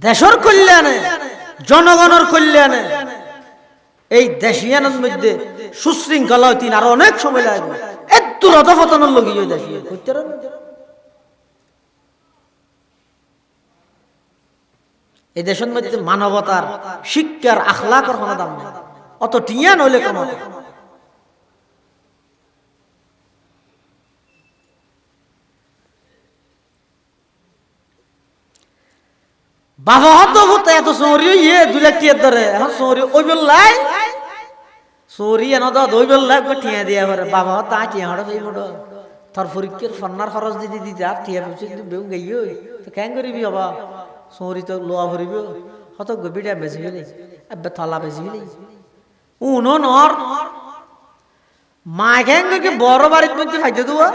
দেশের কল্যাণে জনগণের কল্যাণে এই দেশিয়ানের মধ্যে সুশৃঙ্খলা হইতে আর অনেক সময় লাগবে এত রদফতনের লগিয়ে দেশিয়া এই দেশের মধ্যে মানবতার শিক্ষার আখলাকের কোনো দাম নেই অত টিয়া নইলে কোনো বাবা হতো হতো এত সৌরি ইয়ে 2 লাখ টিয়ার ধরে এখন সৌরি ওই বললাই সৌরি এনে তো ওই বললাই টিয়া দিয়া পারে বাবা হতো তা টিয়া হঠাৎ এই মোটো তোর পরীক্ষার ফন্নার খরচ দিদি দিদি আর টিয়া পয়সা কিন্তু বেউ গাইও তো কেন করিবি বাবা সৌরি তো লোয়া ভরিব হত গবিটা বেশি ফেলে এবার থলা বেশি ফেলে উনো নর মা খেঙ্গে বড় বাড়ির মধ্যে ফাইতে দেওয়া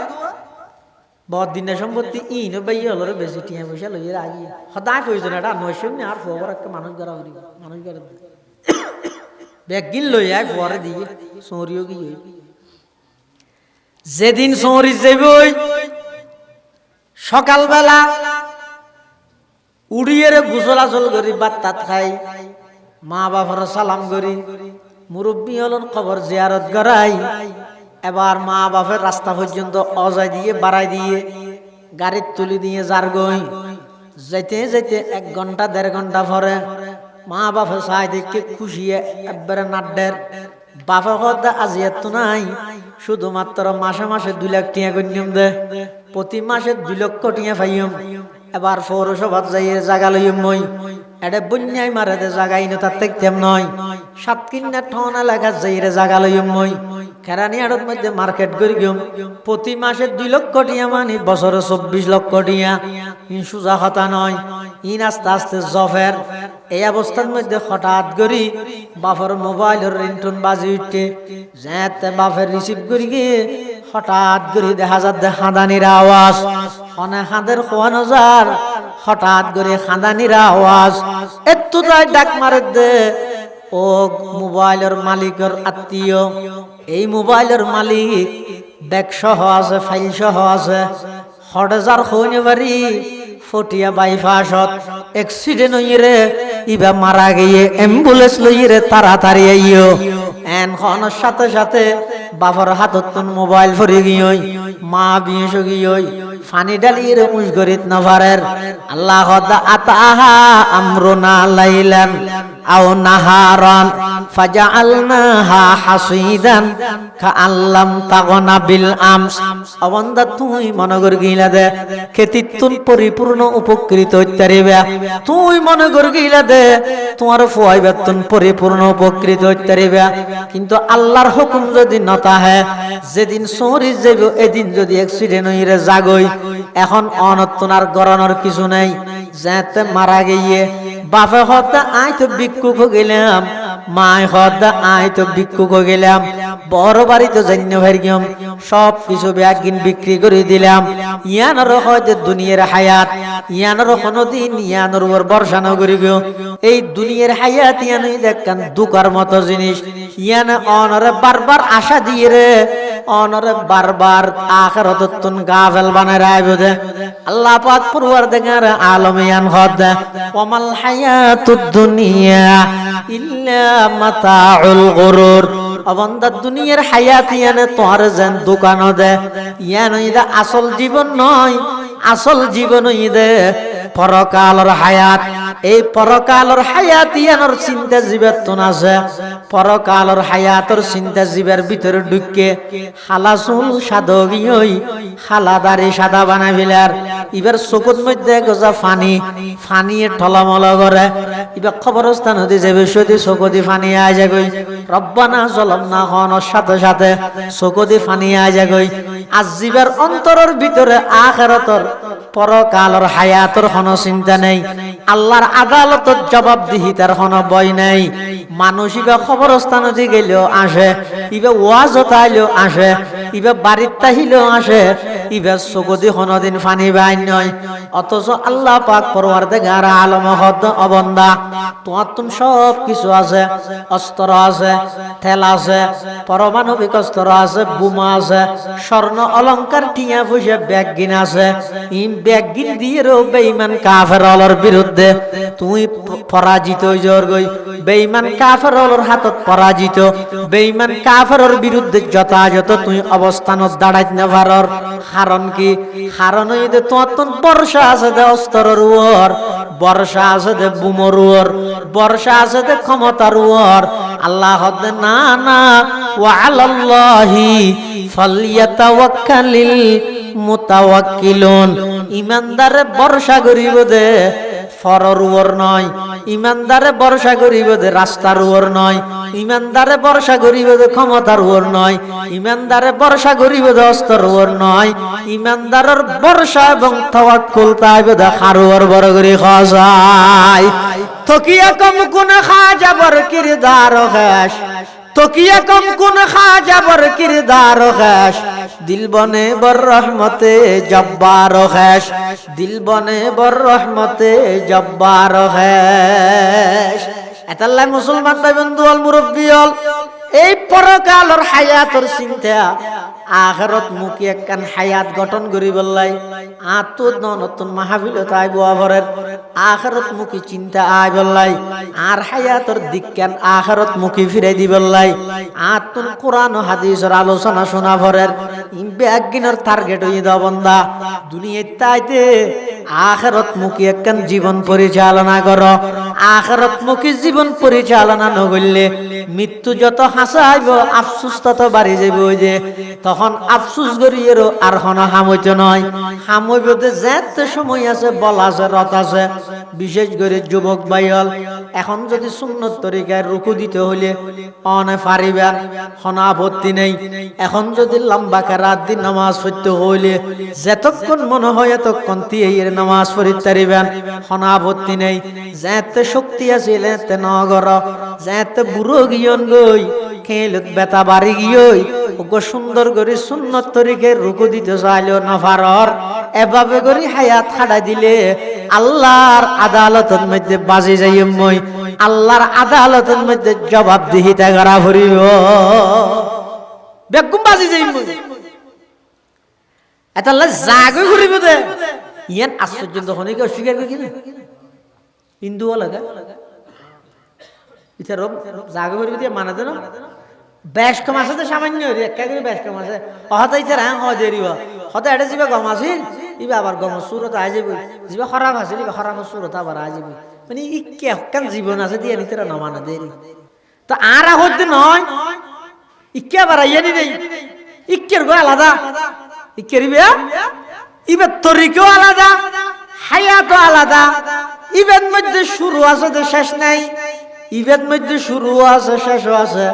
বহুত দিনের সম্পত্তি ইনো বাই হলরে বেশি টিয়া পয়সা লইয়ে আগিয়ে সদায় প্রয়োজন এটা 900 আর ফোর একটা মানুষ গড়া হরিব মানুষ গড়া ব্যাগ গিল লই আয় পরে দিয়ে সৌরিও কি যেদিন সৌরি যাইবই সকালবেলা উড়িয়ে গুসলাচল করি বাত তাত খাই মা বাবার সালাম করি মুরব্বী হলন খবর জিয়ারত করাই এবার মা বাপের রাস্তা পর্যন্ত অজয় দিয়ে বাড়াই দিয়ে গাড়ির তুলি দিয়ে যার গই যেতে যেতে 1 ঘন্টা 1.5 ঘন্টা পরে মা বাপে চাই দেখে খুশি একবারে নাড্ডের বাপে হদ আজি এত নাই শুধুমাত্র মাসে মাসে 2 লাখ টিয়া গণ্যম দে প্রতি মাসে 2 লক্ষ টিয়া পাইম এবার পৌরসভাত যাই জাগা লইম মই এটা বন্যাই মারে দে জাগাই না তার তেম নয় 7 কিন্না ঠন এলাকা যাই রে জাগা লইম মই কেরানি আড়ত মধ্যে মার্কেট করি গম প্রতি মাসে 2 লক্ষ টিয়া মানে বছরে 24 লক্ষ টিয়া ইন সুজা কথা নয় ইন আস্তে আস্তে জফের এই অবস্থার মধ্যে হঠাৎ করি বাপের মোবাইলের রিংটোন বাজি উঠতে যেতে বাপের রিসিভ করি গিয়ে হঠাৎ করে দেখা যাচ্ছে হাঁদানির আওয়াজ অনেক হাঁদের খোয়ানো যার হঠাৎ করে হাঁদানির আওয়াজ একটু তাই ডাক মারে দে ও মোবাইলের মালিকের আত্মীয় এই মোবাইলের মালিক ব্যাগ সহ আছে ফাইল সহ আছে 6000 খোঁজে বাড়ি ফটিয়া বাইপাসত এক্সিডেন্ট হইরে ইবা মারা গিয়ে অ্যাম্বুলেন্স লইরে তাড়াতাড়ি আইও এনখনের সাথে সাথে বাবার হাতত মোবাইল ফরি গিয়ে মা বিয়েস গিয়ে ফানি ডালিয়ে মুশগরিত নভারের আল্লাহ আতাহা আমরুনা লাইলান আও নাহারান ফাজআলনাহা হাসিদান কাআল্লাম তাগনা বিল আমস অবন্দা তুই মনে কর গিলা দে খেতিতুন পরিপূর্ণ উপকৃত হইতারিবা তুই মনে কর গিলা দে তোমার ফুয়াইবাতুন পরিপূর্ণ উপকৃত হইতারিবা কিন্তু আল্লাহর হুকুম যদি নতা হে যেদিন সরি যাইব এদিন যদি অ্যাক্সিডেন্ট হইরে জাগই এখন অনতনার গরনের কিছু নাই যাতে মারা গিয়ে বাপে হত্যা আই তো ভিক্ষুক গেলাম মায় হত্যা আই তো ভিক্ষুক গেলাম বড় বাড়ি তো জান্য ভাইগম সব কিছু ব্যাগিন বিক্রি করে দিলাম ইয়ানোর হয়তো দুনিয়ার হায়াত ইয়ানোর কোনদিন ইয়ানোর উপর বর্ষা না করিব এই দুনিয়ার হায়াত ইয়ানই দেখেন দুকার মতো জিনিস ইয়ান অনরে বারবার আশা দিয়ে রে অনরে বারবার আখিরাতুন গাফেল বানায় রাইবদে আল্লাহ পাক পরওয়ারদিগার আলম ইয়ান হদ ওয়ামাল হায়াতুদ দুনিয়া ইল্লা মাতাউল গুরুর অবন্দা দুনিয়ার হায়াত ইয়ানে তোর যেন দোকান দে ইয়ান ইদা আসল জীবন নয় আসল জীবন ইদে পরকালের হায়াত এই পরকালের হায়াত ইয়ানোর চিন্তা জীবের তো আছে পরকালের হায়াতের চিন্তা জীবের ভিতরে ঢুকে হালাসুল সাদগি হই হালাদারি সাদা বানাই ফেলার এবার চকুর মধ্যে গজা ফানি ফানিয়ে ঠলামল করে এবার খবরস্থান হতে যাবে সদি চকুদি ফানি আয় যাগই রব্বানা জলামনা হনর সাথে সাথে চকুদি ফানি আয় যাগই আজ জীবের অন্তরের ভিতরে আখিরাতের পরকালের হায়াতের কোনো চিন্তা নেই আল্লাহর আদালতের জবাবদিহিতার কোনো ভয় নেই মানুষ ইবা খবরস্থান হতে গেলেও আসে ইবা ওয়াজ হতাইলেও আসে ইবা বাড়ির তাহিলেও আসে ইবা চকুদি কোনোদিন ফানি বাই নয় অথচ আল্লাহ পাক পরওয়ারদিগার আলম হদ অবন্দা তোমার তুমি সব কিছু আছে অস্ত্র আছে তেল আছে পারমাণবিক অস্ত্র আছে বোমা আছে স্বর্ণ অলংকার টিয়া পয়সা ব্যাগিন আছে ইম ব্যাগিন দিয়ে বেঈমান কাফেরর বিরুদ্ধে তুই পরাজিত হই বেঈমান কাফেরর হাতত পরাজিত বেঈমান কাফেরর বিরুদ্ধে যথাযথ তুই অবস্থানত দাঁড়াইত না পারর কারণ কি কারণ এই যে তোমার তো বর্ষা আছে দে অস্ত্রের উপর বর্ষা আছে দে বুমর উপর বর্ষা আছে দে ক্ষমতার উপর আল্লাহ হদ না না ওয়া আলাল্লাহি ফালইয়াতাওয়াক্কালিল মুতাওয়াক্কিলুন ইমানদারে ভরসা করিব দে ফরর উপর নয় ইমানদারে ভরসা করিব দে রাস্তার উপর নয় ইমানদারে ভরসা করিব দে ক্ষমতার উপর নয় ইমানদারে ভরসা করিব দে অস্ত্রের উপর নয় ইমানদারের ভরসা এবং তাওয়াক্কুল তাইব দে খারুর বড় করে খাজাই তকিয়া কম কোন খাজাবর কিরদার খাস তকিয়া কম কোন খাজাবর কিরদার খাস দিল বনে বর রহমতে জব্বার খাস দিল বনে বর রহমতে জব্বার খাস এতাল্লাই মুসলমান ভাই বন্ধু অল মুরব্বী অল এই পরকালের হায়াতের চিন্তা আখিরাত মুখী একখান হায়াত গঠন করি বললাই আতুত নতুন মাহফিলত আইব আবরের আখিরাত মুখী চিন্তা আই বললাই আর হায়াতের দিকখান আখিরাত মুখী ফিরাই দি বললাই আতুন কোরআন ও হাদিসের আলোচনা শোনা ভরের ব্যাগিনের টার্গেট হই দাও বান্দা দুনিয়ায় তাইতে আখিরাত মুখী একখান জীবন পরিচালনা করো আখিরাত মুখী জীবন পরিচালনা ন করলে মৃত্যু যত হাসাইব আফসোস তত বাড়ি যাইব যে তখন আফসোস করিয়েরও আর হনা হামইত নয় হামইবতে যেতে সময় আছে বল আছে রত আছে বিশেষ করে যুবক ভাইল এখন যদি সুন্নত তরিকায় রুকু দিতে হইলে অনে পারিবা হনা আপত্তি নেই এখন যদি লম্বা রাত দিন নামাজ পড়তে হইলে যতক্ষণ মনে হয় এতক্ষণ তিয়ের নামাজ পড়িতে পারিবেন হনা আপত্তি নেই যেতে শক্তি আছে এতে নগর যেতে বুড়ো গিয়ন গই খেলত বেতা বাড়ি গিয়ে ওকে সুন্দর করে সুন্নত তরিকে রুকু দিতে চাইলেও নফারর এভাবে করে হায়াত খাড়াই দিলে আল্লাহর আদালতের মধ্যে বাজি যাই মই আল্লাহর আদালতের মধ্যে জবাবদিহিতা করা ভরিব বেগুম বাজি যাই মই এটা জাগই ঘুরিব দে ইয়ান আশ্চর্য হনিকে অস্বীকার করে কিনা হিন্দু লাগা ইতা রব জাগা করে দিয়ে মানা দেন বেশ কম আছে তো সামান্য একটা করে বেশ কম আছে হয়তো ইতা রাং হয় দেরিব হয়তো এটা যাবে গম আছিল ইবা আবার গম সুরত আই যাবে যাবে খারাপ আছিল ইবা খারাপ সুরত আবার আই যাবে মানে ইকে হকান জীবন আছে দিয়ে নিতরা না মানা দেরি তো আর হইতে নয় ইকে আবার আইয়ানি নেই ইকের গো আলাদা ইকের বিয়া ইবে তরিকও আলাদা হায়াতও আলাদা ইবের মধ্যে শুরু আছে তো শেষ নাই ইবের মধ্যে শুরু আছে শেষও আছে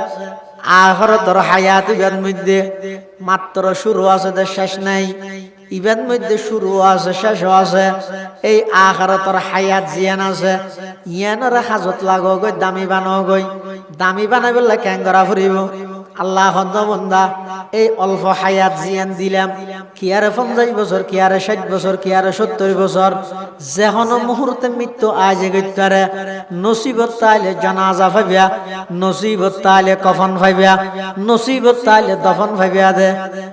আখিরাতের হায়াত ইবের মধ্যে মাত্র শুরু আছে তো শেষ নাই ইবের মধ্যে শুরু আছে শেষও আছে এই আখিরাতের হায়াত জিয়ান আছে ইয়ানের হাজত লাগো গই দামি বানাও গই দামি বানাইবলে ক্যাঙ্গরা ফুরিব আল্লাহ বন্দা এই অল্প হায়াত জিয়ান দিলাম কি আর 50 বছর কি আর 60 বছর কি আর 70 বছর যেহন মুহূর্তে মৃত্যু আজ গইতারে নসিবত তাইলে জানাজা পাইবা নসিবত তাইলে কফন পাইবা নসিবত তাইলে দফন পাইবা দে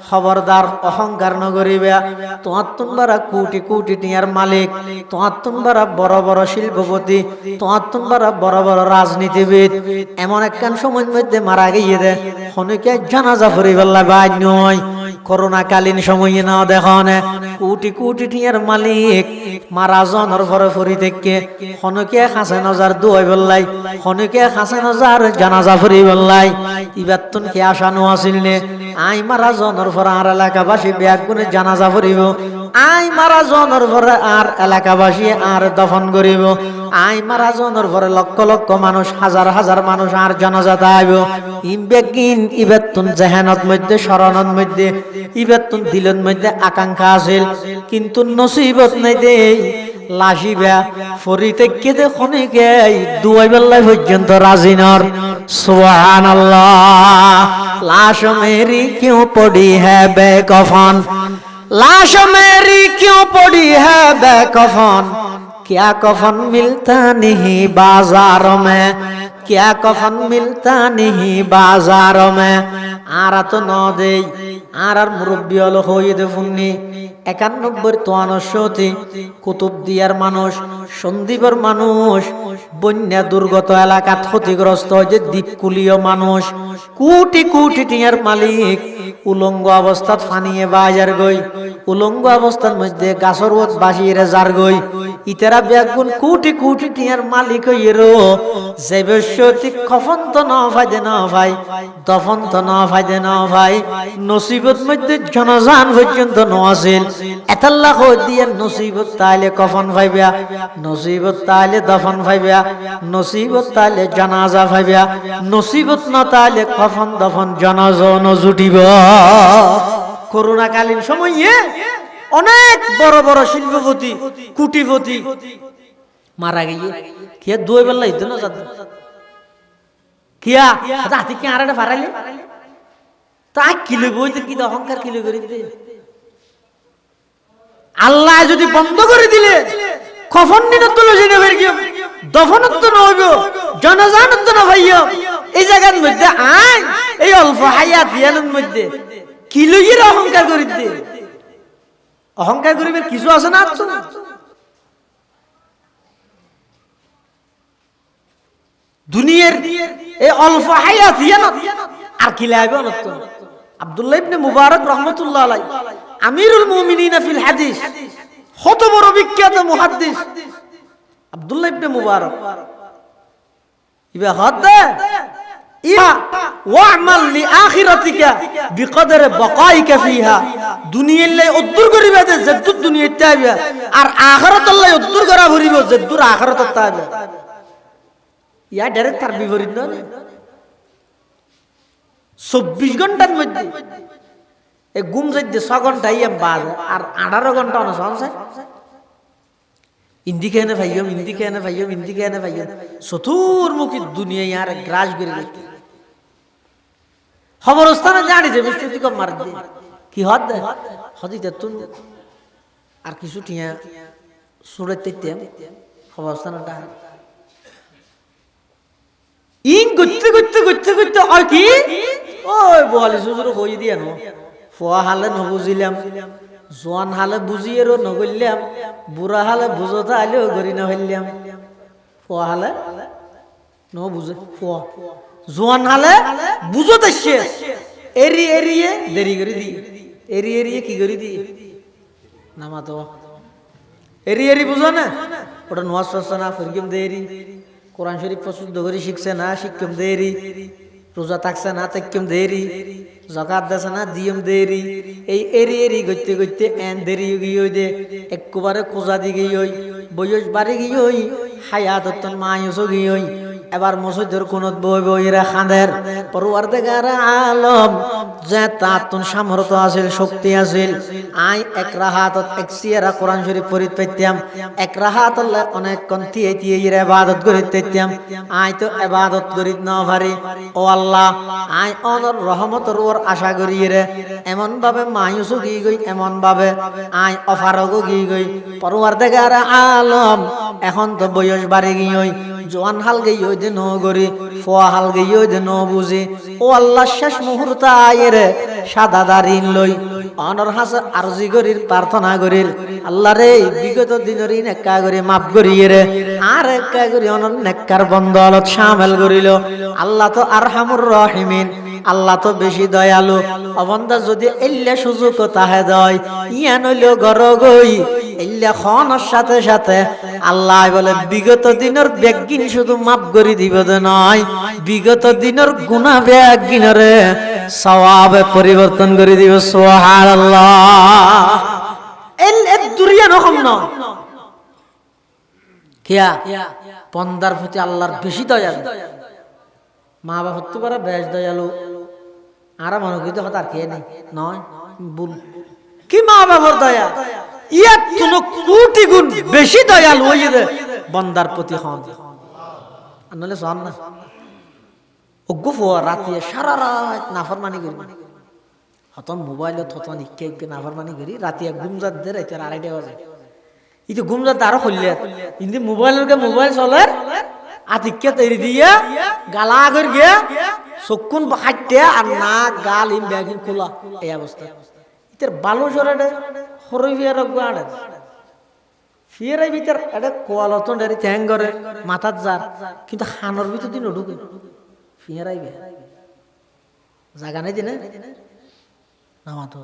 খবরদার অহংকার নগরিবা তোমার তোমরা কোটি কোটি টিয়ার মালিক তোমার তোমরা বড় বড় শিল্পপতি তোমার তোমরা বড় বড় রাজনীতিবিদ এমন একখান সময়ের মধ্যে মারা গিয়ে দে হনকে জানাজা পড়িবেলা বাই নয় করোনা কালীন সময়ে না দেখুন কোটি কোটি টিয়ার মালিক মারা জনের পরে ফরি থেকে হনকে হাসে নজার দুই বললাই হনকে হাসে নজার জানাজা পড়ি বললাই ইবাতুন কি আশানো আছিল নে আই মারা জনের পরে আর এলাকাবাসী ব্যাগ গুনে জানাজা পড়িব আই মারা জনের পরে আর এলাকাবাসী আর দফন করিব আই মারা জনের পরে লক্ষ লক্ষ মানুষ হাজার হাজার মানুষ আর জানাজা আইব ইমবেগিন ইবাতুন জাহানত মধ্যে শরণত মধ্যে ইবাতুন দিলের মধ্যে আকাঙ্ক্ষা আছিল কিন্তু নসিবত নাই দে লাশিবা ফরিতে কেদে খনিকে দুই বেলা পর্যন্ত রাজিনর সুবহানাল্লাহ লাশ মেরি কিউ পড়ি হ্যায় বেকফন লাশ মেরি কিউ পড়ি হ্যায় বেকফন क्या कफन मिलता नहीं बाजार में क्या कफन मिलता नहीं बाजार में आरा तो न दे आर मुरब्बी हलो হইতে ফুন্নি 91 কুতুব দিয়ার মানুষ সন্দীপের মানুষ বন্যা দুর্গত এলাকা ক্ষতিগ্রস্ত যে দ্বীপকুলীয় মানুষ কোটি কোটি টিয়ার মালিক উলঙ্গ অবস্থাত ফানিয়ে বাজার গই উলঙ্গ অবস্থার মধ্যে গাছর ওত বাসিয়ে যার গই ইতারা ব্যাগুন কোটি কোটি টিয়ার মালিক হইরো যে বসতি কফন তো না ফাইদে না ভাই দফন তো না ফাইদে না ভাই নসিবত মধ্যে জনজান পর্যন্ত ন আছিল এতাল্লাহ কই দিয়ে নসিবত তাইলে কফন পাইবা নসিবত তাইলে দফন পাইবা নসিবত তাইলে জানাজা পাইবা নসিবত না তাইলে কফন দফন জানাজা ন জুটিব করোনা কালীন সময়ে অনেক বড় বড় শিল্পপতি কোটিপতি মারা গিয়ে কিয়া দুই বেলা হইতো না জাদ কিয়া হাতি কি আরেটা ফারাইলে তা কিলো বইতে কি অহংকার কিলো করে দিতে আল্লাহ যদি বন্ধ করে দিলে কফন নিনত লজিনে বের গিয়ে দফনত তো নইব জানাজানত তো না ভাইয়া এই জায়গার মধ্যে আই এই অল্প হায়াত ইয়ানের মধ্যে কিলো এর অহংকার করে দিতে অহংকার করিবে কিছু আছে না আছে দুনিয়ার এই অল্প হায়াত ইয়ানত আর কি লাগবে অনত আব্দুল্লাহ ইবনে মুবারক রাহমাতুল্লাহ আলাইহি আমিরুল মুমিনিন ফিল হাদিস কত বড় বিখ্যাত মুহাদ্দিস আব্দুল্লাহ ইবনে মুবারক ইবা হাদা ইয়া ওয়া'মাল লিআখিরাতিকা বিকদরে বাকাইকা ফিহা দুনিয়ার লাই উদ্দুর করিবা যে যদ্দুর দুনিয়াতে আইবা আর আখিরাত আল্লাহ উদ্দুর করা ভরিব যদ্দুর আখিরাত আইবা ইয়া ডাইরেক্ট তার বিপরীত না 24 ঘন্টার মধ্যে এই ঘুম যাইতে 6 ঘন্টা ইয়াম বাদ আর 18 ঘন্টা না সংসার ইন্দি কেনে ভাইয়ম ইন্দি কেনে ভাইয়ম ইন্দি কেনে ভাইয়ম চতুর্মুখী দুনিয়া ইয়ার গ্রাস করে গেছে খবরস্থানে জানি যে মিষ্টি কম মার দে কি হদ হদিতে তুন আর কিছু টিয়া সুরতে তেম খবরস্থানটা ইন গুত্তে গুত্তে গুত্তে গুত্তে আর কি ওই বলি সুজুর হই দিয়া নো ফোয়া হালে নবুজিলাম জোয়ান হালে বুঝিয়েরও নগরলাম, বুড়া হালে বুঝতে আলেও গড়ি না হইলাম। ফুয়া হালে ন বুঝে ফুয়া, জোয়ান হালে বুঝতে শেষ, এড়িয়ে এড়িয়ে দেরি করে দি, এড়িয়ে এড়িয়ে কি করে দি নামা তো এরি এরি বুঝো না, ওটা নোয়াজ পড়ছে না ফিরকিম দেরি, কোরআন শরীফ প্রশুদ্ধ করে শিখছে না শিক্ষম দেরি, রোজা থাকছে না তাইকম দেরি, জাকাত দেছে না দিয়ম দেরি, এই এরি এরি গইতে গইতে এন দেরি গিয়ে দে একবারে কোজা দি গিয়ে বয়স বাড়ি গিয়ে হায়াত মায়ুস গিয়ে এবার মসজিদের কোনত বই বইরা খাঁদের পরওয়ারদিগার আলম যে তাতুন সামর্থ্য আছিল শক্তি আছিল, আই এক রাহাতত এক সিয়ারা কোরআন শরীফ পড়িত পাইতাম, এক রাহাত অনেক কন্থিয়ে দিয়ে ইবাদত করিত পাইতাম, আই তো ইবাদত করিত না পারি। ও আল্লাহ, আই অনর রহমতর ওর আশা করি রে, এমন ভাবে মায়ুস গিয়ে গই, এমন ভাবে আই অফারগ গিয়ে গই পরওয়ারদিগার আলম। এখন তো বয়স বাড়ি গিয়ে জোয়ান হাল গিয়ে দে ন গরি, ফোয়া হাল গিয়ে দে ন বুঝি। ও আল্লাহ, শেষ মুহূর্ত আয়ের সাদা দাঁড়িন লই অনর হাসে আরজি করির প্রার্থনা করির, আল্লাহ রে বিগত দিনের নেক্কা করি মাফ করিয়ে রে, আর একা করি অনর নেককার বন্দলত শামিল করিল। আল্লাহ তো আরহামুর রহিমিন, আল্লাহ তো বেশি দয়ালু। অবন্দা যদি এল্লা সুযোগ তাহে দয় ইয়া নইল গর গই এল্লা খনের সাথে সাথে আল্লাহ বলে বিগত দিনের ব্যাগিন শুধু মাফ করে দিব নয়, বিগত দিনের গুনাহ ব্যাগিনরে সওয়াবে পরিবর্তন করে দিব। সুবহানাল্লাহ। এল দুরিয়া নহম ন কিয়া পন্দার প্রতি আল্লাহর বেশি দয়ালু, মা বাবা হতে পারে বেশ দয়ালু, আর মনে কিন্তু কথা আর খেয়ে নেই নয় ভুল কি মা বাবার দয়া ইয়া কোনো কোটি গুণ বেশি দয়ালু ওই যে বন্দার প্রতি হন। নলে শোন না অজ্ঞ ফোয়া রাতে সারা রাত নাফরমানি করি, হতন মোবাইলত হতন ইকে ইকে নাফরমানি করি, রাতে ঘুমজাত দে রাতে আড়াইটা বাজে, ইতো ঘুমজাত আরো খুললে কিন্তু মোবাইল চলে আতিকে তৈরি দিয়া গালা করে গিয়া চকুন খাইতে আর না গাল ইন ব্যাগিন খোলা এই অবস্থা। ইতার বালু জরে সরই ফিয়ার আড়ে ফিয়ারাই ভিতর এটা কোয়ালতন ডারি ঠ্যাং করে মাথার যার, কিন্তু খানোর ভিতর দিন ঢুকে ফিয়ারাই গে জাগা নাই দিনে নামাতো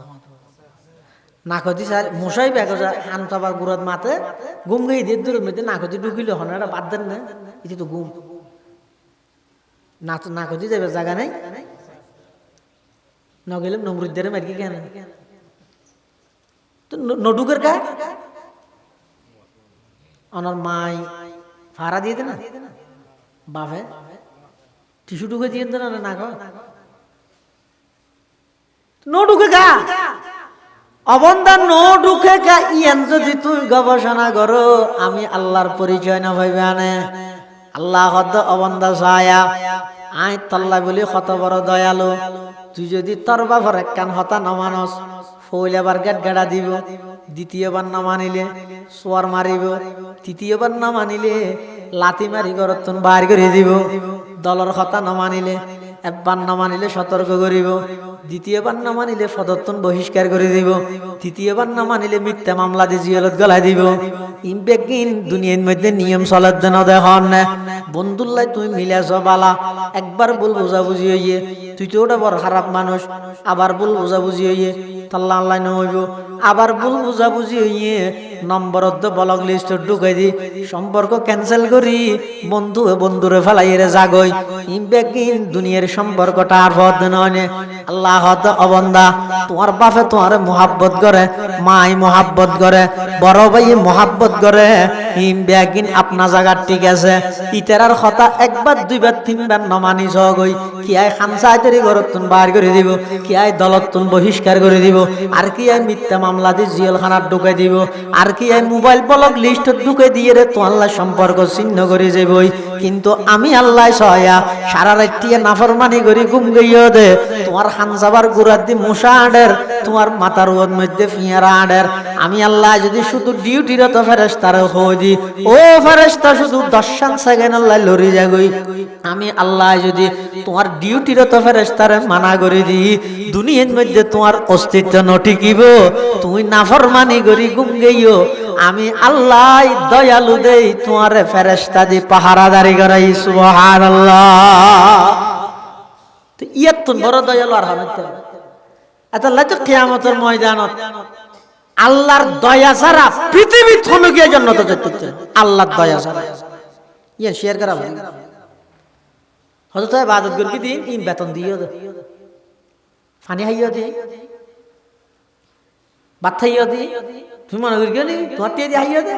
নাকদি স্যার মশাই ব্যাগ হান চাবার গুড়াত মাতে ঘুম গিয়ে দিয়ে দূরের মধ্যে নাকদি ঢুকিল হন এটা বাদ দেন না, এটা তো ঘুম নাকদি যাবে জায়গা নাই নগেলে নমরুদ্দের মার্কি কেন তো নডুকের কা অনার মাই ভাড়া দিয়ে দে না বাপে টিস্যু ঢুকে দিয়ে দে না না নডুকে গা অবন্দা নো ঢুকে কা ইয়ান যদি তুই গবেষণা করো আমি আল্লাহর পরিচয় না ভাইবে আনে আল্লাহ হদ অবন্দা ছায়া আই তাল্লা বলি কত বড় দয়ালু, তুই যদি তোর বাপর এক কান হতা নমানস ফইলাবার গেট গাড়া দিব, দ্বিতীয়বার না মানিলে সোয়ার মারিব, তৃতীয়বার না মানিলে লাথি মারি গরতন বাইর করে দিব, দলর কথা না মানিলে একবার না মানিলে সতর্ক করিব, দ্বিতীয়বার না মানিলে পদত্তন বহিষ্কার করে দিব, তৃতীয়বার না মানিলে মিথ্যা মামলা দিয়ে জিয়ালত গলায় দিব। ইমবেকিন দুনিয়ার মধ্যে নিয়ম চলার জন্য দেখুন না বন্ধুল্লাই তুই মিলাছ বালা, একবার ভুল বোঝাবুঝি হইয়ে তুই তো ওটা বড় খারাপ মানুষ, আবার ভুল বোঝাবুঝি হইয়ে তাল্লা আল্লাহ নহইব, আবার ভুল বোঝাবুঝি হইয়ে নম্বরত ব্লক লিস্ট ঢুকাই দি সম্পর্ক ক্যান্সেল করি বন্ধুরে ফেলাইয়ে জাগই। ইমবেকিন দুনিয়ার সম্পর্কটা আর হদ নয়। আল্লাহ অবন্দা তোমার বাপে তোমার মোহাব্বত করে, মাই মোহাব্বত করে, বড় ভাই মোহাব্বত করে, ইমবেকিন আপনা জায়গা ঠিক আছে, ইতারার কথা একবার দুইবার তিনবার নমানি সগই কি আই খামসাই তৈরি ঘরতুন বার করে দিব, কি আই দলতুন বহিষ্কার করে দিব, আর কি আই মিথ্যা মামলা দিয়ে জেলখানার ঢুকে দিব, আর কি আই মোবাইল ব্লক লিস্ট ঢুকে দিয়ে রে তো আল্লাহ সম্পর্ক ছিন্ন করে যাবই। কিন্তু আমি আল্লাহ সয়া সারা রাত্রিয়ে নাফরমানি করি ঘুম গইয়ে দে তো তোমার হানজাবার গুড়ার দি মুসা আডের, তোমার মাথার ওর মধ্যে ফিয়ারা আডের। আমি আল্লাহ যদি শুধু ডিউটিরত ফেরেশতারে হই দি, ও ফেরেশতা শুধু 10 সেকেন্ড আল্লাহ লড়ি যাগই। আমি আল্লাহ যদি তোমার ডিউটিরত ফেরেশতারে মানা করে দি, দুনিয়ার মধ্যে তোমার অস্তিত্ব নটিকিব, তুমি নাফরমানি করি গুঙ্গেইও, আমি আল্লাহ দয়ালু দেই তোমার ফেরেশতা দি পাহারাদারি করাই। সুবহানাল্লাহ। তো ইয়াতুন বড় দয়ালু আর হবে না। আল্লাহ তো কিয়ামতের ময়দানত আল্লাহর দয়া ছাড়া পৃথিবী থমকে জান্নাতে যেতে, আল্লাহর দয়া ছাড়া। ইয়া শেয়ার করা ভাই হযরত ইবাদত করি দিন ইন বেতন দিও দে, পানি হাইয়া দে, ভাত খাইয়া দে, তুমি মনে করি গেলি তোমার টিয়া দিয়ে হাইয়া দে।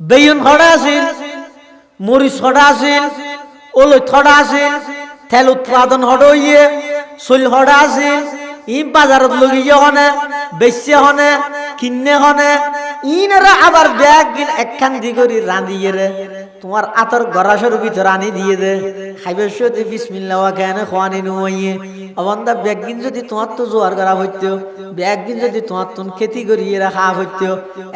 বেয়ন খড়া আছিল, মরিচ খড়া আছিল, ওলই খড়া আছিল, তেল উৎপাদন হড়ইয়ে চুল হড়া আছিল, ই বাজারত লগিয়ে হনে বেচে হনে কিনে হনে, ইনারা আবার ব্যাগ গিন একখান দি করি রাঁধিয়ে রে তোমার আতর গরাসের ভিতর আনি দিয়ে দে, খাইবে সত্যি বিসমিল্লাহ কেন খোয়ানি নুয়ে। অবন্ধা ব্যাগ গিন যদি তোমার তো জোয়ার করা হইতো, ব্যাগ গিন যদি তোমার তুন খেতি করিয়ে রাখা হইতো,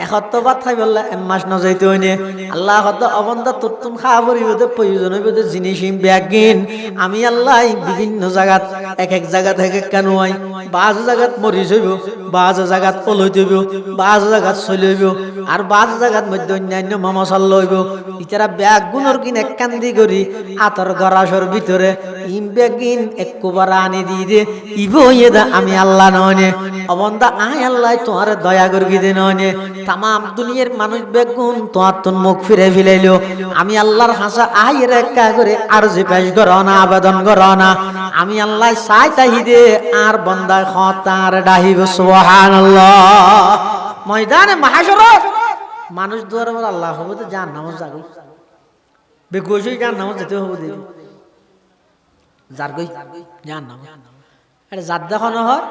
একত্র ভাত খাই বললে 1 মাস ন যাইতে হইনে। আল্লাহ হয়তো অবন্ধা তোর তুন খাওয়া পরিব প্রয়োজন হইব জিনিস ব্যাগ গিন। আমি আল্লাহ বিভিন্ন জায়গাত এক জায়গা থেকে কেন হয়, বাজ জায়গাত মরিচ হইব, বাজ জায়গাত কল হইব, বাজ জায়গাত চলে হইব, আর বাজ জায়গাত মধ্যে অন্যান্য মশলা হইব। ইতারা ব্যাগ গুণর কিন এক কান্দি করি আতর গরাসর ভিতরে ইম ব্যাগ গিন একবার আনি দিয়ে দে, ইব ইয়ে দা আমি আল্লাহ নয় অবন্ধা আয় আল্লাহ তোমার দয়া করি দে নয়। তাম দুনিয়ার মানুষ বেগুন তোমার তোর মুখ ফিরে ফিলাইলো, আমি আল্লাহর হাসা আয়ের একা করে আর যে পেশ করো না, আবেদন করো না, আমি আল্লাহ চাই তাহি দে আর বন্দা খতার ডাহিব। সুবহানাল্লাহ। ময়দানে মাহশরত মানুষ দুয়ারে বলে আল্লাহ হবে তো জান নামাজ যাগো বেকুশই জান নামাজ যেতে হবে দে যার গই জান নামাজ এটা যার দেখানো হয়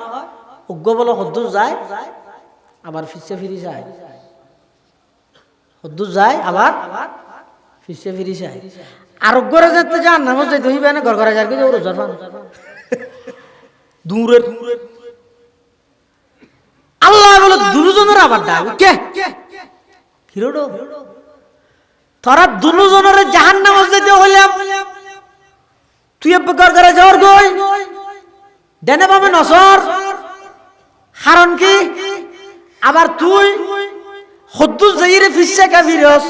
উগ্র বলে হদ্দুর যায় আবার ফিসে ফিরি যায়, হদ্দুর যায় আবার ফিসে ফিরি যায়। আর উগ্রে যেতে জান নামাজ যেতে হইবে না, ঘর ঘরে যার গই রোজার ফান দূরের আল্লাহ বলে দুজনের আবার ডাক কে হিরোডো তোরা দুজনের জাহান্নামে যেতে হইলাম, তুই ঘর ঘরে যাওয়ার গই দেনে পাবে নসর, কারণ কি আবার তুই হদ্দুস যাইরে ফিসে কাফিরস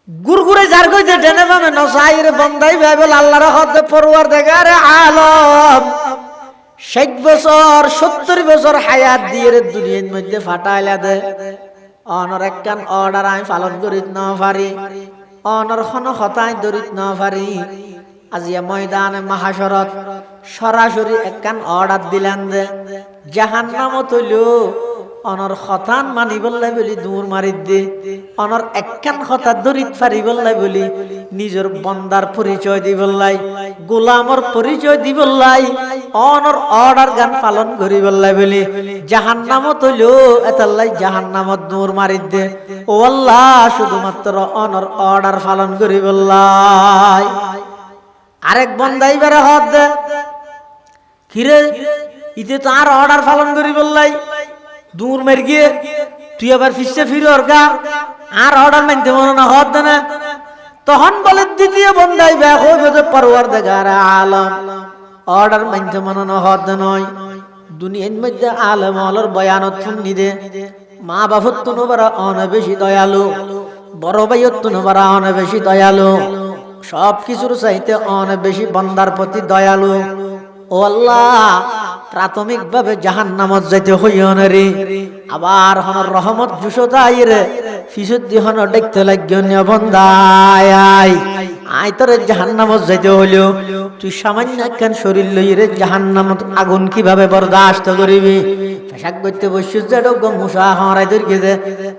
গুরগুরে যার কই দে দেনে পাবে নসাইরে বন্দাই ভাইবল আল্লাহর হদে পরওয়ারদিগার আলম 60 বছর 70 বছর হায়াত দিয়ে দুনিয়ার মধ্যে ফাটাইলা দে, অনর একখান অর্ডার আমি পালন করিত না পারি, অনর খন হতাই ধরিত না পারি। আজিয়া ময়দানে মাহাশরত সরাসরি একখান অর্ডার দিলেন দে জাহান্নামত হইলো অনর হতান মানি বললাই বলি দূর মারি দে, অনর একখান হতা ধরিত পারি বললাই বলি নিজের বন্দার পরিচয় দি বললাই, গোলামর পরিচয় দি বললাই, অনর অর্ডার গান পালন করি বললাই বলি জাহান্নামত হইলো এতাল্লাই জাহান্নামত দূর মারি দে। ও আল্লাহ শুধুমাত্র অনর অর্ডার পালন করি বললাই। আরেক বন্দাই বেড়ে হদ দে কিরে ইতে তো আর অর্ডার পালন করি বললাই দূর মের গিয়ে তুই আবার ফিসে ফিরে অর্গা আর অর্ডার মানতে মনে না হদ না, তখন বলে দ্বিতীয় বন্দাই ব্যাগ হইবে পরওয়ারদিগার আলম অর্ডার মানতে মনে না হদ নয়। দুনিয়ার মধ্যে আলম আলোর বয়ানত শুনি দে, মা বাপত তুনো বারা অনে বেশি দয়ালু, বড় ভাইয়ত তুনো বারা অনে বেশি দয়ালু, সব কিছুর চাইতে অনেক বেশি বন্দার প্রতি দয়ালু। ও আল্লাহ প্রাথমিক ভাবে জাহান্নামত যাইতে হইও না রে, আবার হনর রহমত জুসতাই রে ফিসুদ্দি হনর দেখতে লাগিও না বন্দায় আই তোরে জাহান্নামত যাইতে হইলো তুই সামান্য একখান শরীর লই রে জাহান্নামত আগুন কিভাবে বরদাস্ত করিবি। পেশাক করতে বসছিস যে লোক মুসা হরাই ধরকে দে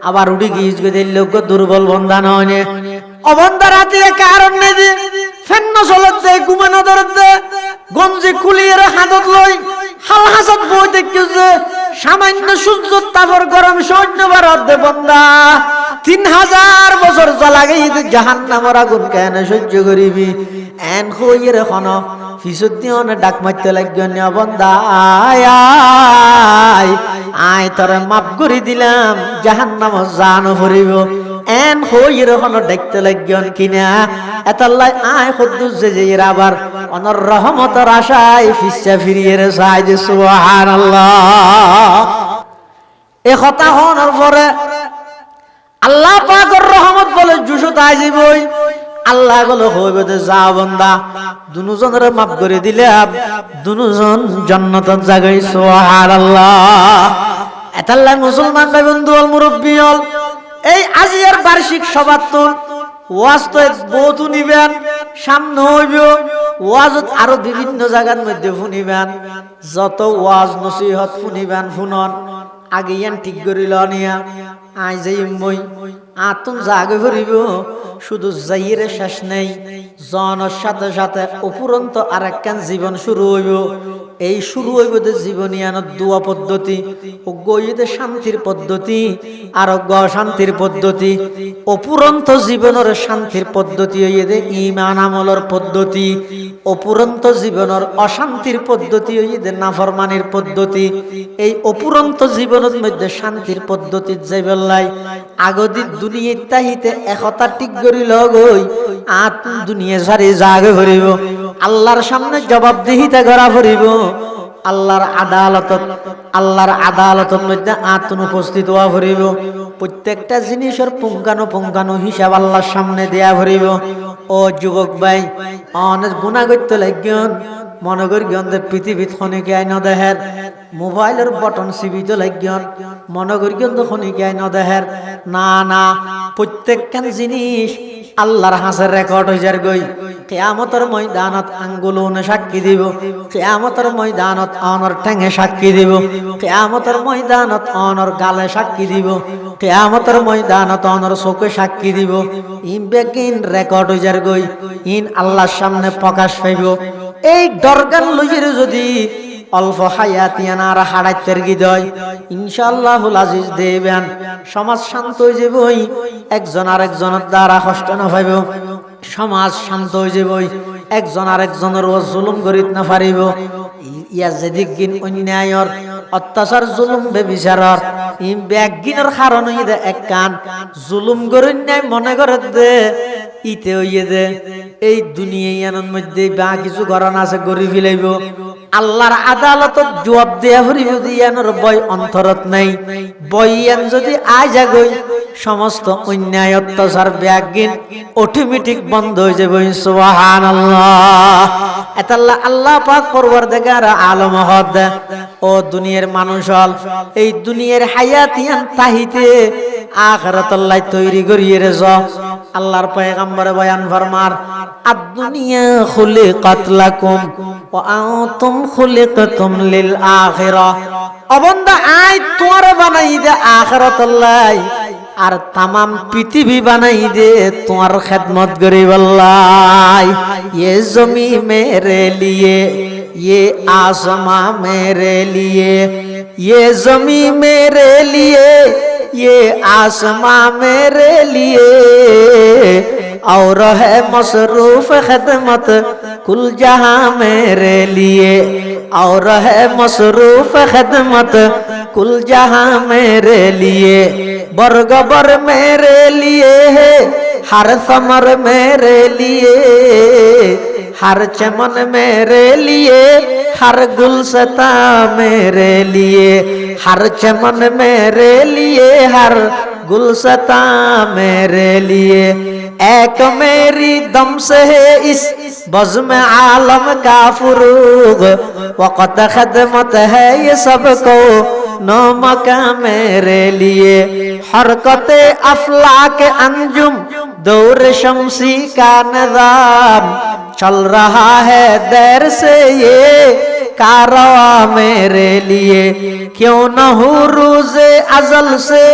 আবার উড়ি গিয়ে গেলে লোক দুর্বল বন্ধা নয় অবন্ধা রাতে কারণ নেই দি ফেন্ন চলত দে ঘুমানো ধরত দে গঞ্জি কুলিয়ে হাতত লই হাল হাসত বই দেখিও যে সামান্য সূর্য তাপর গরম সৈন্য ভারত দে বন্ধা 3000 বছর জ্বালাগে জাহান্নামের আগুন কেন সহ্য করিবি এন হইয়ের এখন পিছত দিয়ে ডাক মারতে লাগবেন বন্দা আয় আয় আয় তোরে মাফ করে দিলাম জাহান্নাম জানো ভরিব এন হইয়ের এখন দেখতে লাগবেন কিনা এতাল্লাই আয় খুদ্দুস যে আবার অনর রহমতের আশায় ফিসা ফিরিয়ে চাই যে সুবহানাল্লাহ। এ কথা হওয়ার পরে আল্লাহ পাকের রহমত বলে জুসু তাই যাবই আল্লাহ বলে হইবে যে যা বান্দা দুজনের মাফ করে দিলে দুজন জান্নাতের জায়গায় সুবহানাল্লাহ। এতাল্লাহ মুসলমান ভাই বন্ধু অল মুরব্বী হল এই আজিয়ার বার্ষিক সভাতুন ওয়াজ তো বহুত নিবেন সামনে হইব ওয়াজত আরো বিভিন্ন জায়গার মধ্যে শুনিবেন যত ওয়াজ নসিহত শুনিবেন শুনন আগে ইয়ান ঠিক করিল নিয়া আই যাই মই আতুন জাগে ভরিব শুধু যাইরে শেষ নেই জনের সাথে সাথে উপরন্ত আরেকখান জীবন শুরু হইব এই শুরু হইব যে জীবনিয়ানত দোয়া পদ্ধতি ও গইতে শান্তির পদ্ধতি আর গ শান্তির পদ্ধতি অপুরন্ত জীবনের শান্তির পদ্ধতি হইয়ে ঈমান আমলের পদ্ধতি অপুরন্ত জীবনের অশান্তির পদ্ধতি হইয়ে নাফরমানির পদ্ধতি এই অপুরন্ত জীবনের মধ্যে শান্তির পদ্ধতি যাইবেলাই আগদি দুনিয়া তাহিতে একতা ঠিক করি লগই আত দুনিয়া সারি জাগে ভরিব আল্লাহর সামনে জবাবদিহিতা করা ভরিব আল্লাহর আদালতের মধ্যে আত্ম উপস্থিত হওয়া ভরিব প্রত্যেকটা জিনিসের পুঙ্খানু হিসাব আল্লাহর সামনে দেয়া ভরিব। ও যুবক ভাই অনেক গুনাহ করতে লাগবেন মনে করি পৃথিবীত খনিকে আইন দেহের মোবাইলের বটন চিবিত লাগবেন মনে করি খনিকে আইন দেহের না না প্রত্যেকখান জিনিস আল্লাহর হাসের রেকর্ড হয়ে যার গই কিয়ামতের ময়দানত আঙ্গুলনে সাক্ষী দিব কিয়ামতের ময়দানত অনর ঠ্যাঙে সাক্ষী দিব কিয়ামতের ময়দানত অনর গালে সাক্ষী দিব কিয়ামতের ময়দানত অনর চোখে সাক্ষী দিব ইন বেকিন রেকর্ড হয়ে যার গই ইন আল্লাহর সামনে প্রকাশ পাইব। এই দরগান লইয়ের যদি অল্প হায়াতিয়ানার হাড়াইতের গিদয় ইনশাআল্লাহুল আজিজ দেবেন সমাজ শান্ত হয়ে যাবই একজন আরেকজনের দ্বারা কষ্ট না পাইব সমাজ শান্ত হয়ে যাবই একজন আরেকজনের জুলুম করিত না পারিব ইয়া যেদিকগিন অন্যায়র অত্যাচার জুলুম বেবিচারর ই ব্যাগগিনের কারণ হইয়ে দে এক কান জুলুম করেন নাই মনে করে দে ইতে হইয়ে দে এই দুনিয়ার মধ্যে বা কিছু গরণ আছে গড়ি ফেলাইব আল্লাহর আদালতত জবাব দেয়া ভরিব দিয়ানোর বই অন্তরত নাই বইয়ান যদি আয় যাগই সমস্ত অন্যায় অত্যাচার ব্যাগিন অটোমেটিক বন্ধ হয়ে যাবে সুবহানাল্লাহ। এতাল্লাহ আল্লাহ পাক পরওয়ারদিগার আলম হদ ও দুনিয়ার মানুষ হল এই দুনিয়ার হায়াতিয়ান তাহিতে আখিরাতুল্লাহ তৈরি করিয়ে রেজ আল্লাহর পয়গম্বরে বয়ান ফরমার আদ-দুনিয়া খুলিকাত লাকুম ওয়া আনতুম খুলিকতুম লিল আখিরাহ অবন্দা আই তোর বানাই দে আখিরাতুল্লাহ আর तमाम পৃথিবী বানাই দে তোমার খেদমত করিবাল্লাহ। ये जमी मेरे लिए ये आसमां मेरे लिए ये जमी मेरे लिए ये आसमां मेरे लिए और है मसरूफ खिदमत कुल जहां मेरे लिए और है मसरूफ खिदमत कुल जहां मेरे लिए बरगबर मेरे लिए है हर समर मेरे लिए हर चमन मेरे लिए हर गुलसता मेरे लिए हर चमन मेरे लिए हर गुलसता मेरे लिए एक मेरी दम से है इस बज़्म आलम का फुरूग वक़्त खिदमत है ये सबको नौमका मेरे लिए हरकते अफलाक अंजुम दौर शमसी का निज़ाम चल रहा है देर से ये कारवा मेरे लिए क्यों न हो रोज़े अज़ल से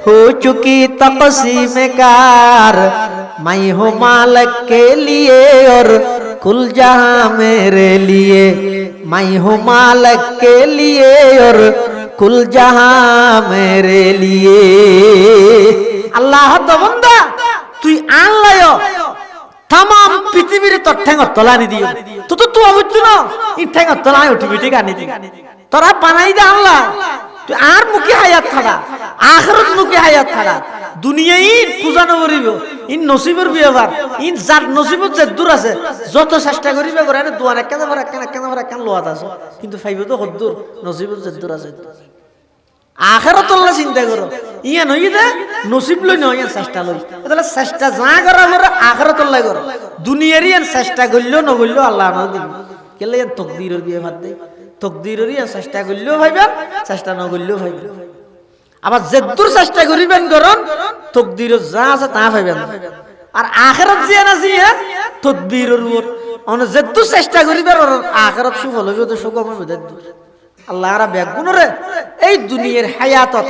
हो चुकी तक़सीम कार मैं हूँ मालिक के लिए और कुल जहां मेरे लिए मैं हूँ मालिक के लिए और कुल जहां मेरे लिए। अल्लाह तो बंदा তুই আনলায় তাম পৃথিবীর তোর ঠেঙর তলানি দিও তো তো তুই বুঝছো না ই ঠেঙর তলায় অটোমেটিক আনি দি তোরা বানাই দে আল্লাহ তুই আর মুখে হায়াত থাকা আখিরাত মুখে হায়াত থাকা দুনিয়ায় পূজানো করিব ইন নসিবের বিয়েবার ইন যার নসিবত যে দূর আছে যত চেষ্টা করিবে করে না দুয়ার একখান লোয়াত আছে কিন্তু ফাইব তো হদ্দুর নসিবত যে দূর আছে আখিরাত আল্লাহ চিন্তা করো ইয়া নই দে নসিব লই নয় চেষ্টা লই তাহলে চেষ্টা যা করা করে আখিরাত আল্লাহ করো দুনিয়ারই চেষ্টা করলেও নগরলেও আল্লাহ না দিন কেলে তকদিরের বিয়ে ভাত দেয় তকদিরেরই চেষ্টা করলেও ভাইবেন চেষ্টা না করলেও ভাইবেন আবার যেদূর চেষ্টা করিবেন করুন তকদির যা আছে তা পাইবেন আর আখিরাত যে না জি তকদিরের উপর মানে যেদূর চেষ্টা করিবেন আখিরাত সুফল হইবে তো সুগম হবে আল্লাহ আর বেগুনরে এই দুনিয়ার হায়াতত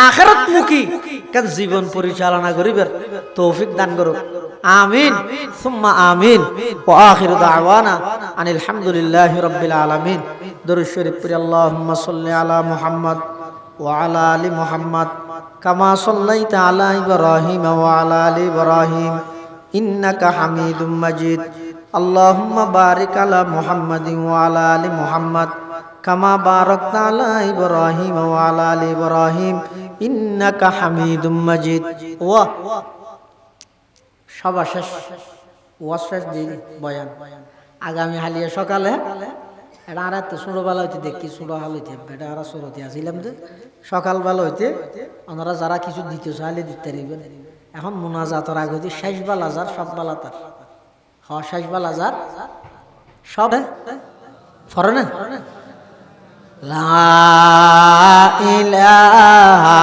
আখিরাত মুখী কেন জীবন পরিচালনা করিবেন তৌফিক দান করুন আমিন সুম্মা আমিন ওয়া আখিরু দাওয়ানা আনিল হামদুলিল্লাহি রাব্বিল আলামিন দরুদ শরীফ পড়ি আল্লাহুম্মা সাল্লি আলা মুহাম্মদ وعلى آل محمد كما صليت على إبراهيم وعلى آل إبراهيم إنك حميد مجيد اللهم بارك على محمد وعلى آل محمد كما باركت على إبراهيم وعلى آل إبراهيم إنك حميد مجيد সবা শেষ ওয়াজ শেষ দিন বয়ান আগামী হালিয়া সকালে এটা আর এত ছোটো বেলা হইতে দেখি ছোটো হাল হইতে এটা আর ছোটতে আসিলাম যে সকালবেলা হইতে ওনারা যারা কিছু দিতে চাইলে দিতে পারবেন এখন মোনাজাতর আগে হইতে শেষ বেলা যার সব বেলা তার শেষ বেলা যার সব ফরে না লা ইলাহা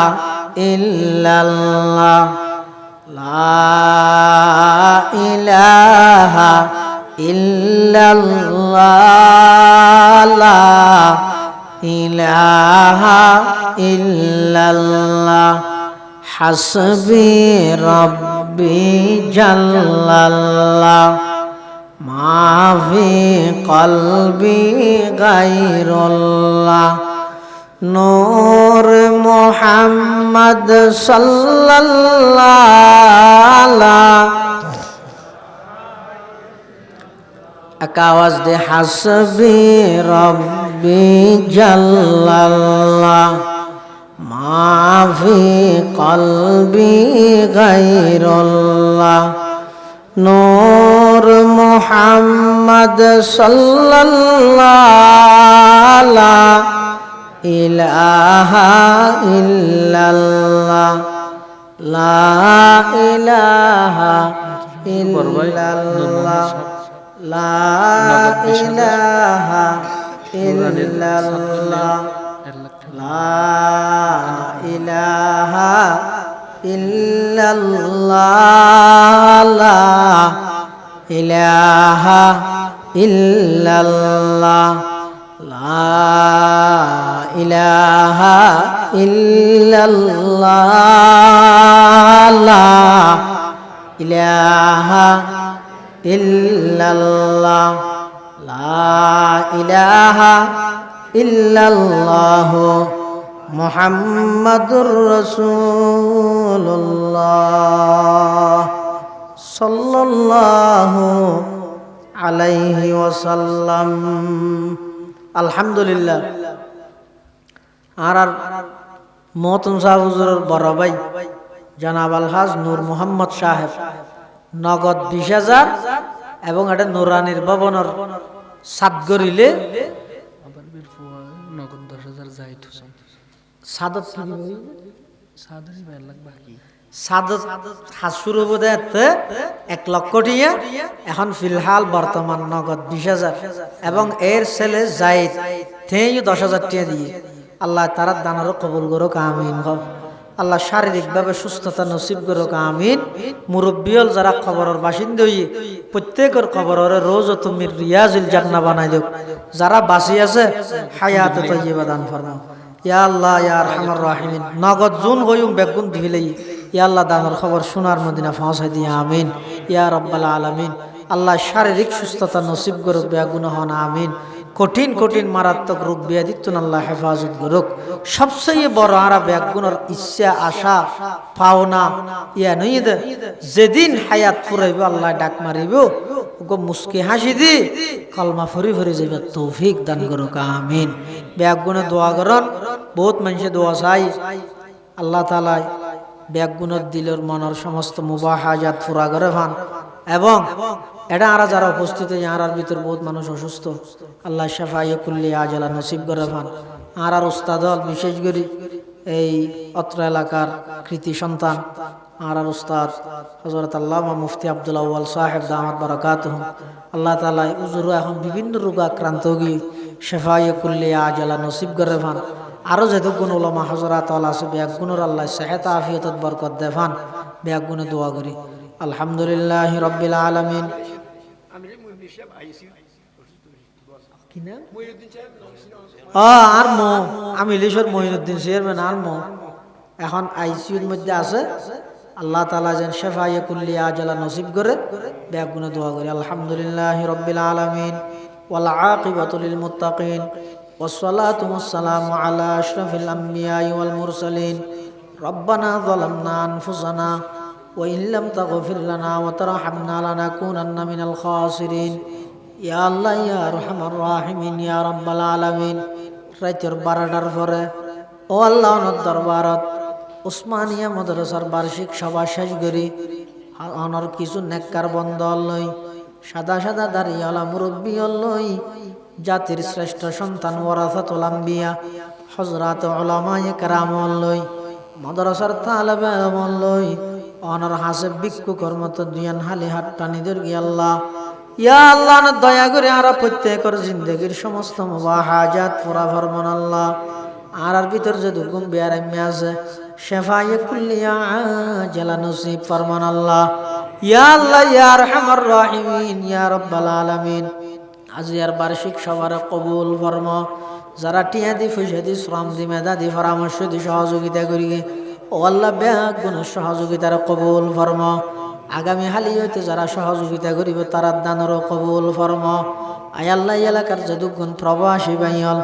ইল্লাল্লাহ লা ইলাহা ইল্লাল্লাহ লা ইলাহা ইল্লাল্লাহ হাসবি রাব্বি জাল্লাল্লাহ মা ফি কলবি গায়রুল্লাহ নূর মুহাম্মদ সাল্লাল্লাহ এক আওয়াজ দে হাসবি রব্বি জাল্লাল্লাহ মা ফি কলবি গায়রুল্লাহ নূর মুহাম্মদ সাল্লাল্লাহ লা ইলাহা ইল্লাল্লাহ লা ইলাহা ইল্লাল্লাহ লা ইলাহা ইল্লাল্লাহ লা ইলাহা ইল্লাল্লাহ লা ইলাহা ইল্লাল্লাহ লা ইলাহা ইল্লাল্লাহ লা ইলাহা ইল্লাল্লাহ লা ইলাহা ইল্লাল্লাহ মুহাম্মাদুর রাসূলুল্লাহ সাল্লাল্লাহু আলাইহি ওয়াসাল্লাম। আলহামদুলিল্লাহ। আর মহতম সাহেব হুজুরের বড় ভাই জনাব আলহাজ নূর মোহাম্মদ সাহেব নগদ 20,000 এবং এটা নুরানির ভবনের সাত গরিলে নগদ 10,000 যাই তো সাদত সাদরি 1 লাখ বাকি সাদত হাসুর বোধে 1 লক্ষ টিয়া এখন ফিলহাল বর্তমান নগদ 20,000 এবং এর ছেলে জায়েদ তেই 10,000 টিয়া দিয়ে আল্লাহ তারা দানারও কবুল করুক আমিন। আল্লাহ শারীরিকভাবে সুস্থতা নসিব করুক আমিন। মুরব্বিয়ল যারা খবরের বাসিন্দা হই প্রত্যেকের খবরের রোজ তুমি রিয়াজুল জান্নাহ বানাই দিও। যারা বাঁচি আছে হায়াত তাইয়্যিবা দান ফরমাও ইয়া আল্লাহ ইয়া আরহামার রাহিমিন। নগদ জুন হইম বেগুন দিলেই ইয়া আল্লাহ দানের খবর সোনার মদিনা পৌঁছাই দিয়া আমিন ইয়া রাব্বাল আলামিন। আল্লাহ শারীরিক সুস্থতা নসিব করুক বেগুনাহ হন আমিন। কঠিন কঠিন মারাত্মক রোগ ব্যাধিত্ব আল্লাহ হেফাজত করুক। সবচেয়ে বড় আরা ব্যাগুণর ইচ্ছা আশা পাওনা ইয়া নই দে যেদিন হায়াত ফুরাইব আল্লাহ ডাক মারিব ওগো মুস্কি হাসি দি কলমা ফুরি ফুরি যাবে তৌফিক দান করুক আমিন। ব্যাগুণে দোয়া করন বহুত মানুষে দোয়া চাই আল্লাহ তাআলা ব্যাগুণের দিলের মনের সমস্ত মুবাহ হাজাত পুরা করে ফান। এবং এটা আরা যারা উপস্থিত আর ভিতর বহুত মানুষ অসুস্থ আল্লাহ শাফায়ে কুল্লি আজালা নসিব করে ফান। আর উস্তাদল বিশেষ করে এই অত্র এলাকার কৃতি সন্তান আর উস্তাদ হযরত আল্লামা মুফতি আব্দুল আউয়াল সাহেব দামাত বারাকাতুহু আল্লাহ তাআলা উজুর এখন বিভিন্ন রোগ আক্রান্ত গিয়ে শাফায়ে কুল্লি আজালা নসিব করে ফান। আরো যেতগুণ ওলামা হযরত আল আছে ব্যাগুণের আল্লাহ সেহত আফিয়ত বরকত দেফান। ব্যাগুণে দোয়া করি আলহামদুলিল্লাহ রাব্বিল আলামিন। আর মো আমি লিশর মঈনুদ্দিন চেয়ারম্যান আর মো এখন আইসিইউর মধ্যে আছে। আল্লাহ তাআলা যেন শাফায়ে কুল্লি আজালা নসিব করে ব্যাগুণে দোয়া করি আলহামদুলিল্লাহ রাব্বিল আলামিন ওয়াল আকিবাতু লিল মুত্তাকিন ওয়াসসালাতু ওয়াসসালামু আলা আশরাফিল আমবিয়াই ওয়াল মুরসালিন। রব্বানা যালামনা আনফুসানা ওয়া ইন লাম তাগফির লানা ওয়া তারহামনা লানাকুনান্না মিনাল খাসিরিন। ইয়া আল্লাহ ইয়া আরহামার রাহিমিন ইয়া রাব্বাল আলামিন। রাতের 12টার পরে ও আল্লাহ ওনার দরবারত উসমানিয়া মাদ্রাসার বার্ষিক সভা শেষ করি অনর কিছু নেককার বন্দল লই সাদা সাদা দাড়িওয়ালা মুরব্বী লই জাতির শ্রেষ্ঠ সন্তান ওয়ারাসাতুল আম্বিয়া হযরত উলামায়ে কেরাম লই মাদ্রাসার তালেবে ইলম লই অনর হাসে বিক্ষু কর্মত দুয়ান হালি হাত টানিদের গি আল্লাহ ইয়া আল্লাহ দয়া করে আর প্রত্যেকের জিন্দেগীর সমস্ত মুবাহাজাত পুরা ফরমান আল্লাহ। আর ভিতর যে দুগুম বিয়ারাম্য আছে শাফায়ে কুল্লি আজালা নসিব ফরমান আল্লাহ। ইয়া আল্লাহ ইয়া আরহামার রাহিমিন ইয়া রাব্বাল আলামিন। আজিয়ার বার্ষিক সভার কবুল ফরমা। যারা টিয়া দি পয়সা দি শ্রম দি মেধা দি পরামর্শ দি সহযোগিতা করি ও আল্লাহ ব্যাগুণের সহযোগিতার কবুল ফরমা। আগামী হালি হইতে যারা সহযোগিতা করিব তারা দানেরও কবুল ফরমা। আয় আল্লাহ এলাকার যে দুগুণ প্রবাসী বাইল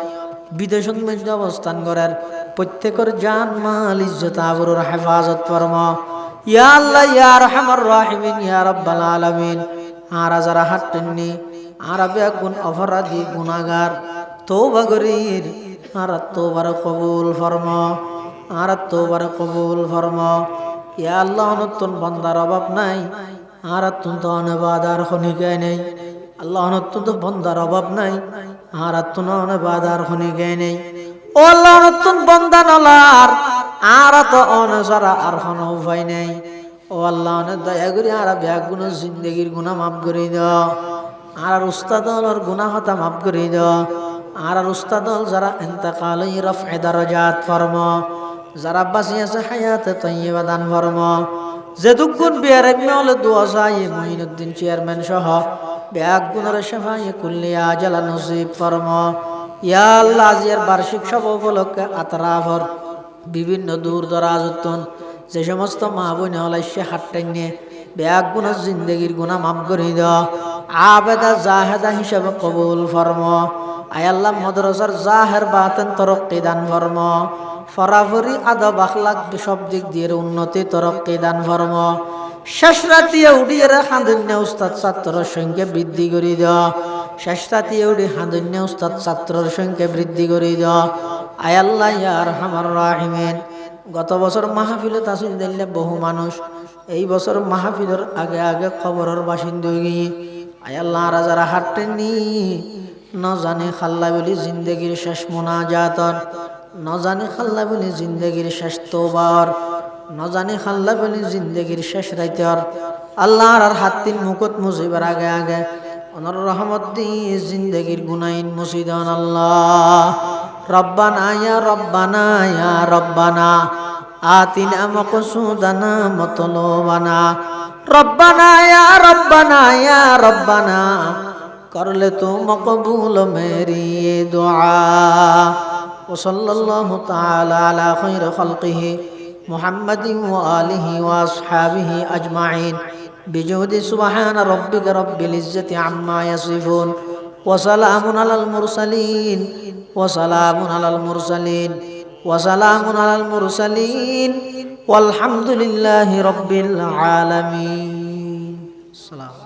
বিদেশত মধ্যে অবস্থান করার প্রত্যেকের জান মাল ইজ্জত আবরুর হেফাজত ফরমা। ইয়া আল্লাহ ইয়া আরহামার রাহিমিন ইয়া রাব্বাল আলামিন। আর যারা হাঁটেননি আর বেগুন অপরাধী গুনাহগার তওবা করির আর তওবার কবুল ফরমা আর তওবার কবুল ফরমা। ইয়া আল্লাহ নতুন বান্দার অভাব নাই আর তো অনেবাদার খনিকে নেই আল্লাহ নতুন তো বান্দার অভাব নাই আর তো অনেবাদার খনিকে নেই ও আল্লাহ নতুন বান্দা নলার আর তো অনসারা আর কোনো উপায় নেই ও আল্লাহ দয়া করে আর ব্যাগুণ জিন্দগির গুনাহ মাফ করে দাও আর উস্তাদর গুনাহ হতা মাফ করে দাও আর উস্তাদল যারা ইন্তেকাল রফে দরজাত ফরমা যারা বাঁচি আছে হায়াতে তাইয়্যিবা দান ফরমা। যে দুগুণ বিয়ারাম্য হলে দোয়া চাই মঈনুদ্দিন চেয়ারম্যান সহ ব্যাগুণের শাফায়ে কুল্লি আজালা নসিব ফরমা। ইয়া আল্লাহ আজিয়ার বার্ষিক সভা উপলক্ষে আতরাফর বিভিন্ন দূর দরাজতন যে সমস্ত মা বোন হলাইছে হাট্টাইনে ব্যাগুণের জিন্দগির গুনাহ মাফ করে দাও আবেদা জাহেদা হিসাবে কবুল ফরমা। আয় আল্লাহ মাদ্রাসার জাহের বাতেন তরক্কি দান ফরমা। ফরাফরি আদব আখলাক সব দিক দিয়ে উন্নতি তরক্কি দান ফরমা। শেষ রাতিয়ে উঠিয়ে হাঁদন্য উস্তাদ ছাত্রের সংখ্যা বৃদ্ধি করে দাও শেষ রাতিয়ে উঠি হাঁদন্য উস্তাদ ছাত্রের সংখ্যা বৃদ্ধি করে দাও আয় আল্লাহ ইয়া আরহামার রাহিমিন। গত বছর মাহফিলে তাসিল দিলে বহু মানুষ এই বছর মাহফিলের আগে আগে খবরের বাসিন্দা গিয়ে আয় আল্লাহ যারা হাঁটেননি ন জানে খাল্লা বলি জিন্দগির শেষ মোনাজাতর ন জানে খাল্লা বলি জিন্দগির শেষ তওবার ন জানে খাল্লা বলি জিন্দগির শেষ রাইতর আল্লাহর আর হাতিন মুকুট মুসিবার আগে আগে ওনার রহমত দিয়ে জিন্দগির গুনাইন মুসিদান আল্লাহ। রব্বানা ইয়া রব্বানা ইয়া রব্বানা আতিনা মাকসুদানা মতলুবানা রব্বানা ইয়া রব্বানা ইয়া রব্বানা করলে তো মকবুল মেরি দুআ। وصلى الله تعالى على خير خلقه محمد وآله وأصحابه أجمعين بجود سبحان ربك رب العزة عما يصفون وسلام على المرسلين وسلام على المرسلين وسلام على المرسلين والحمد لله رب العالمين. السلام.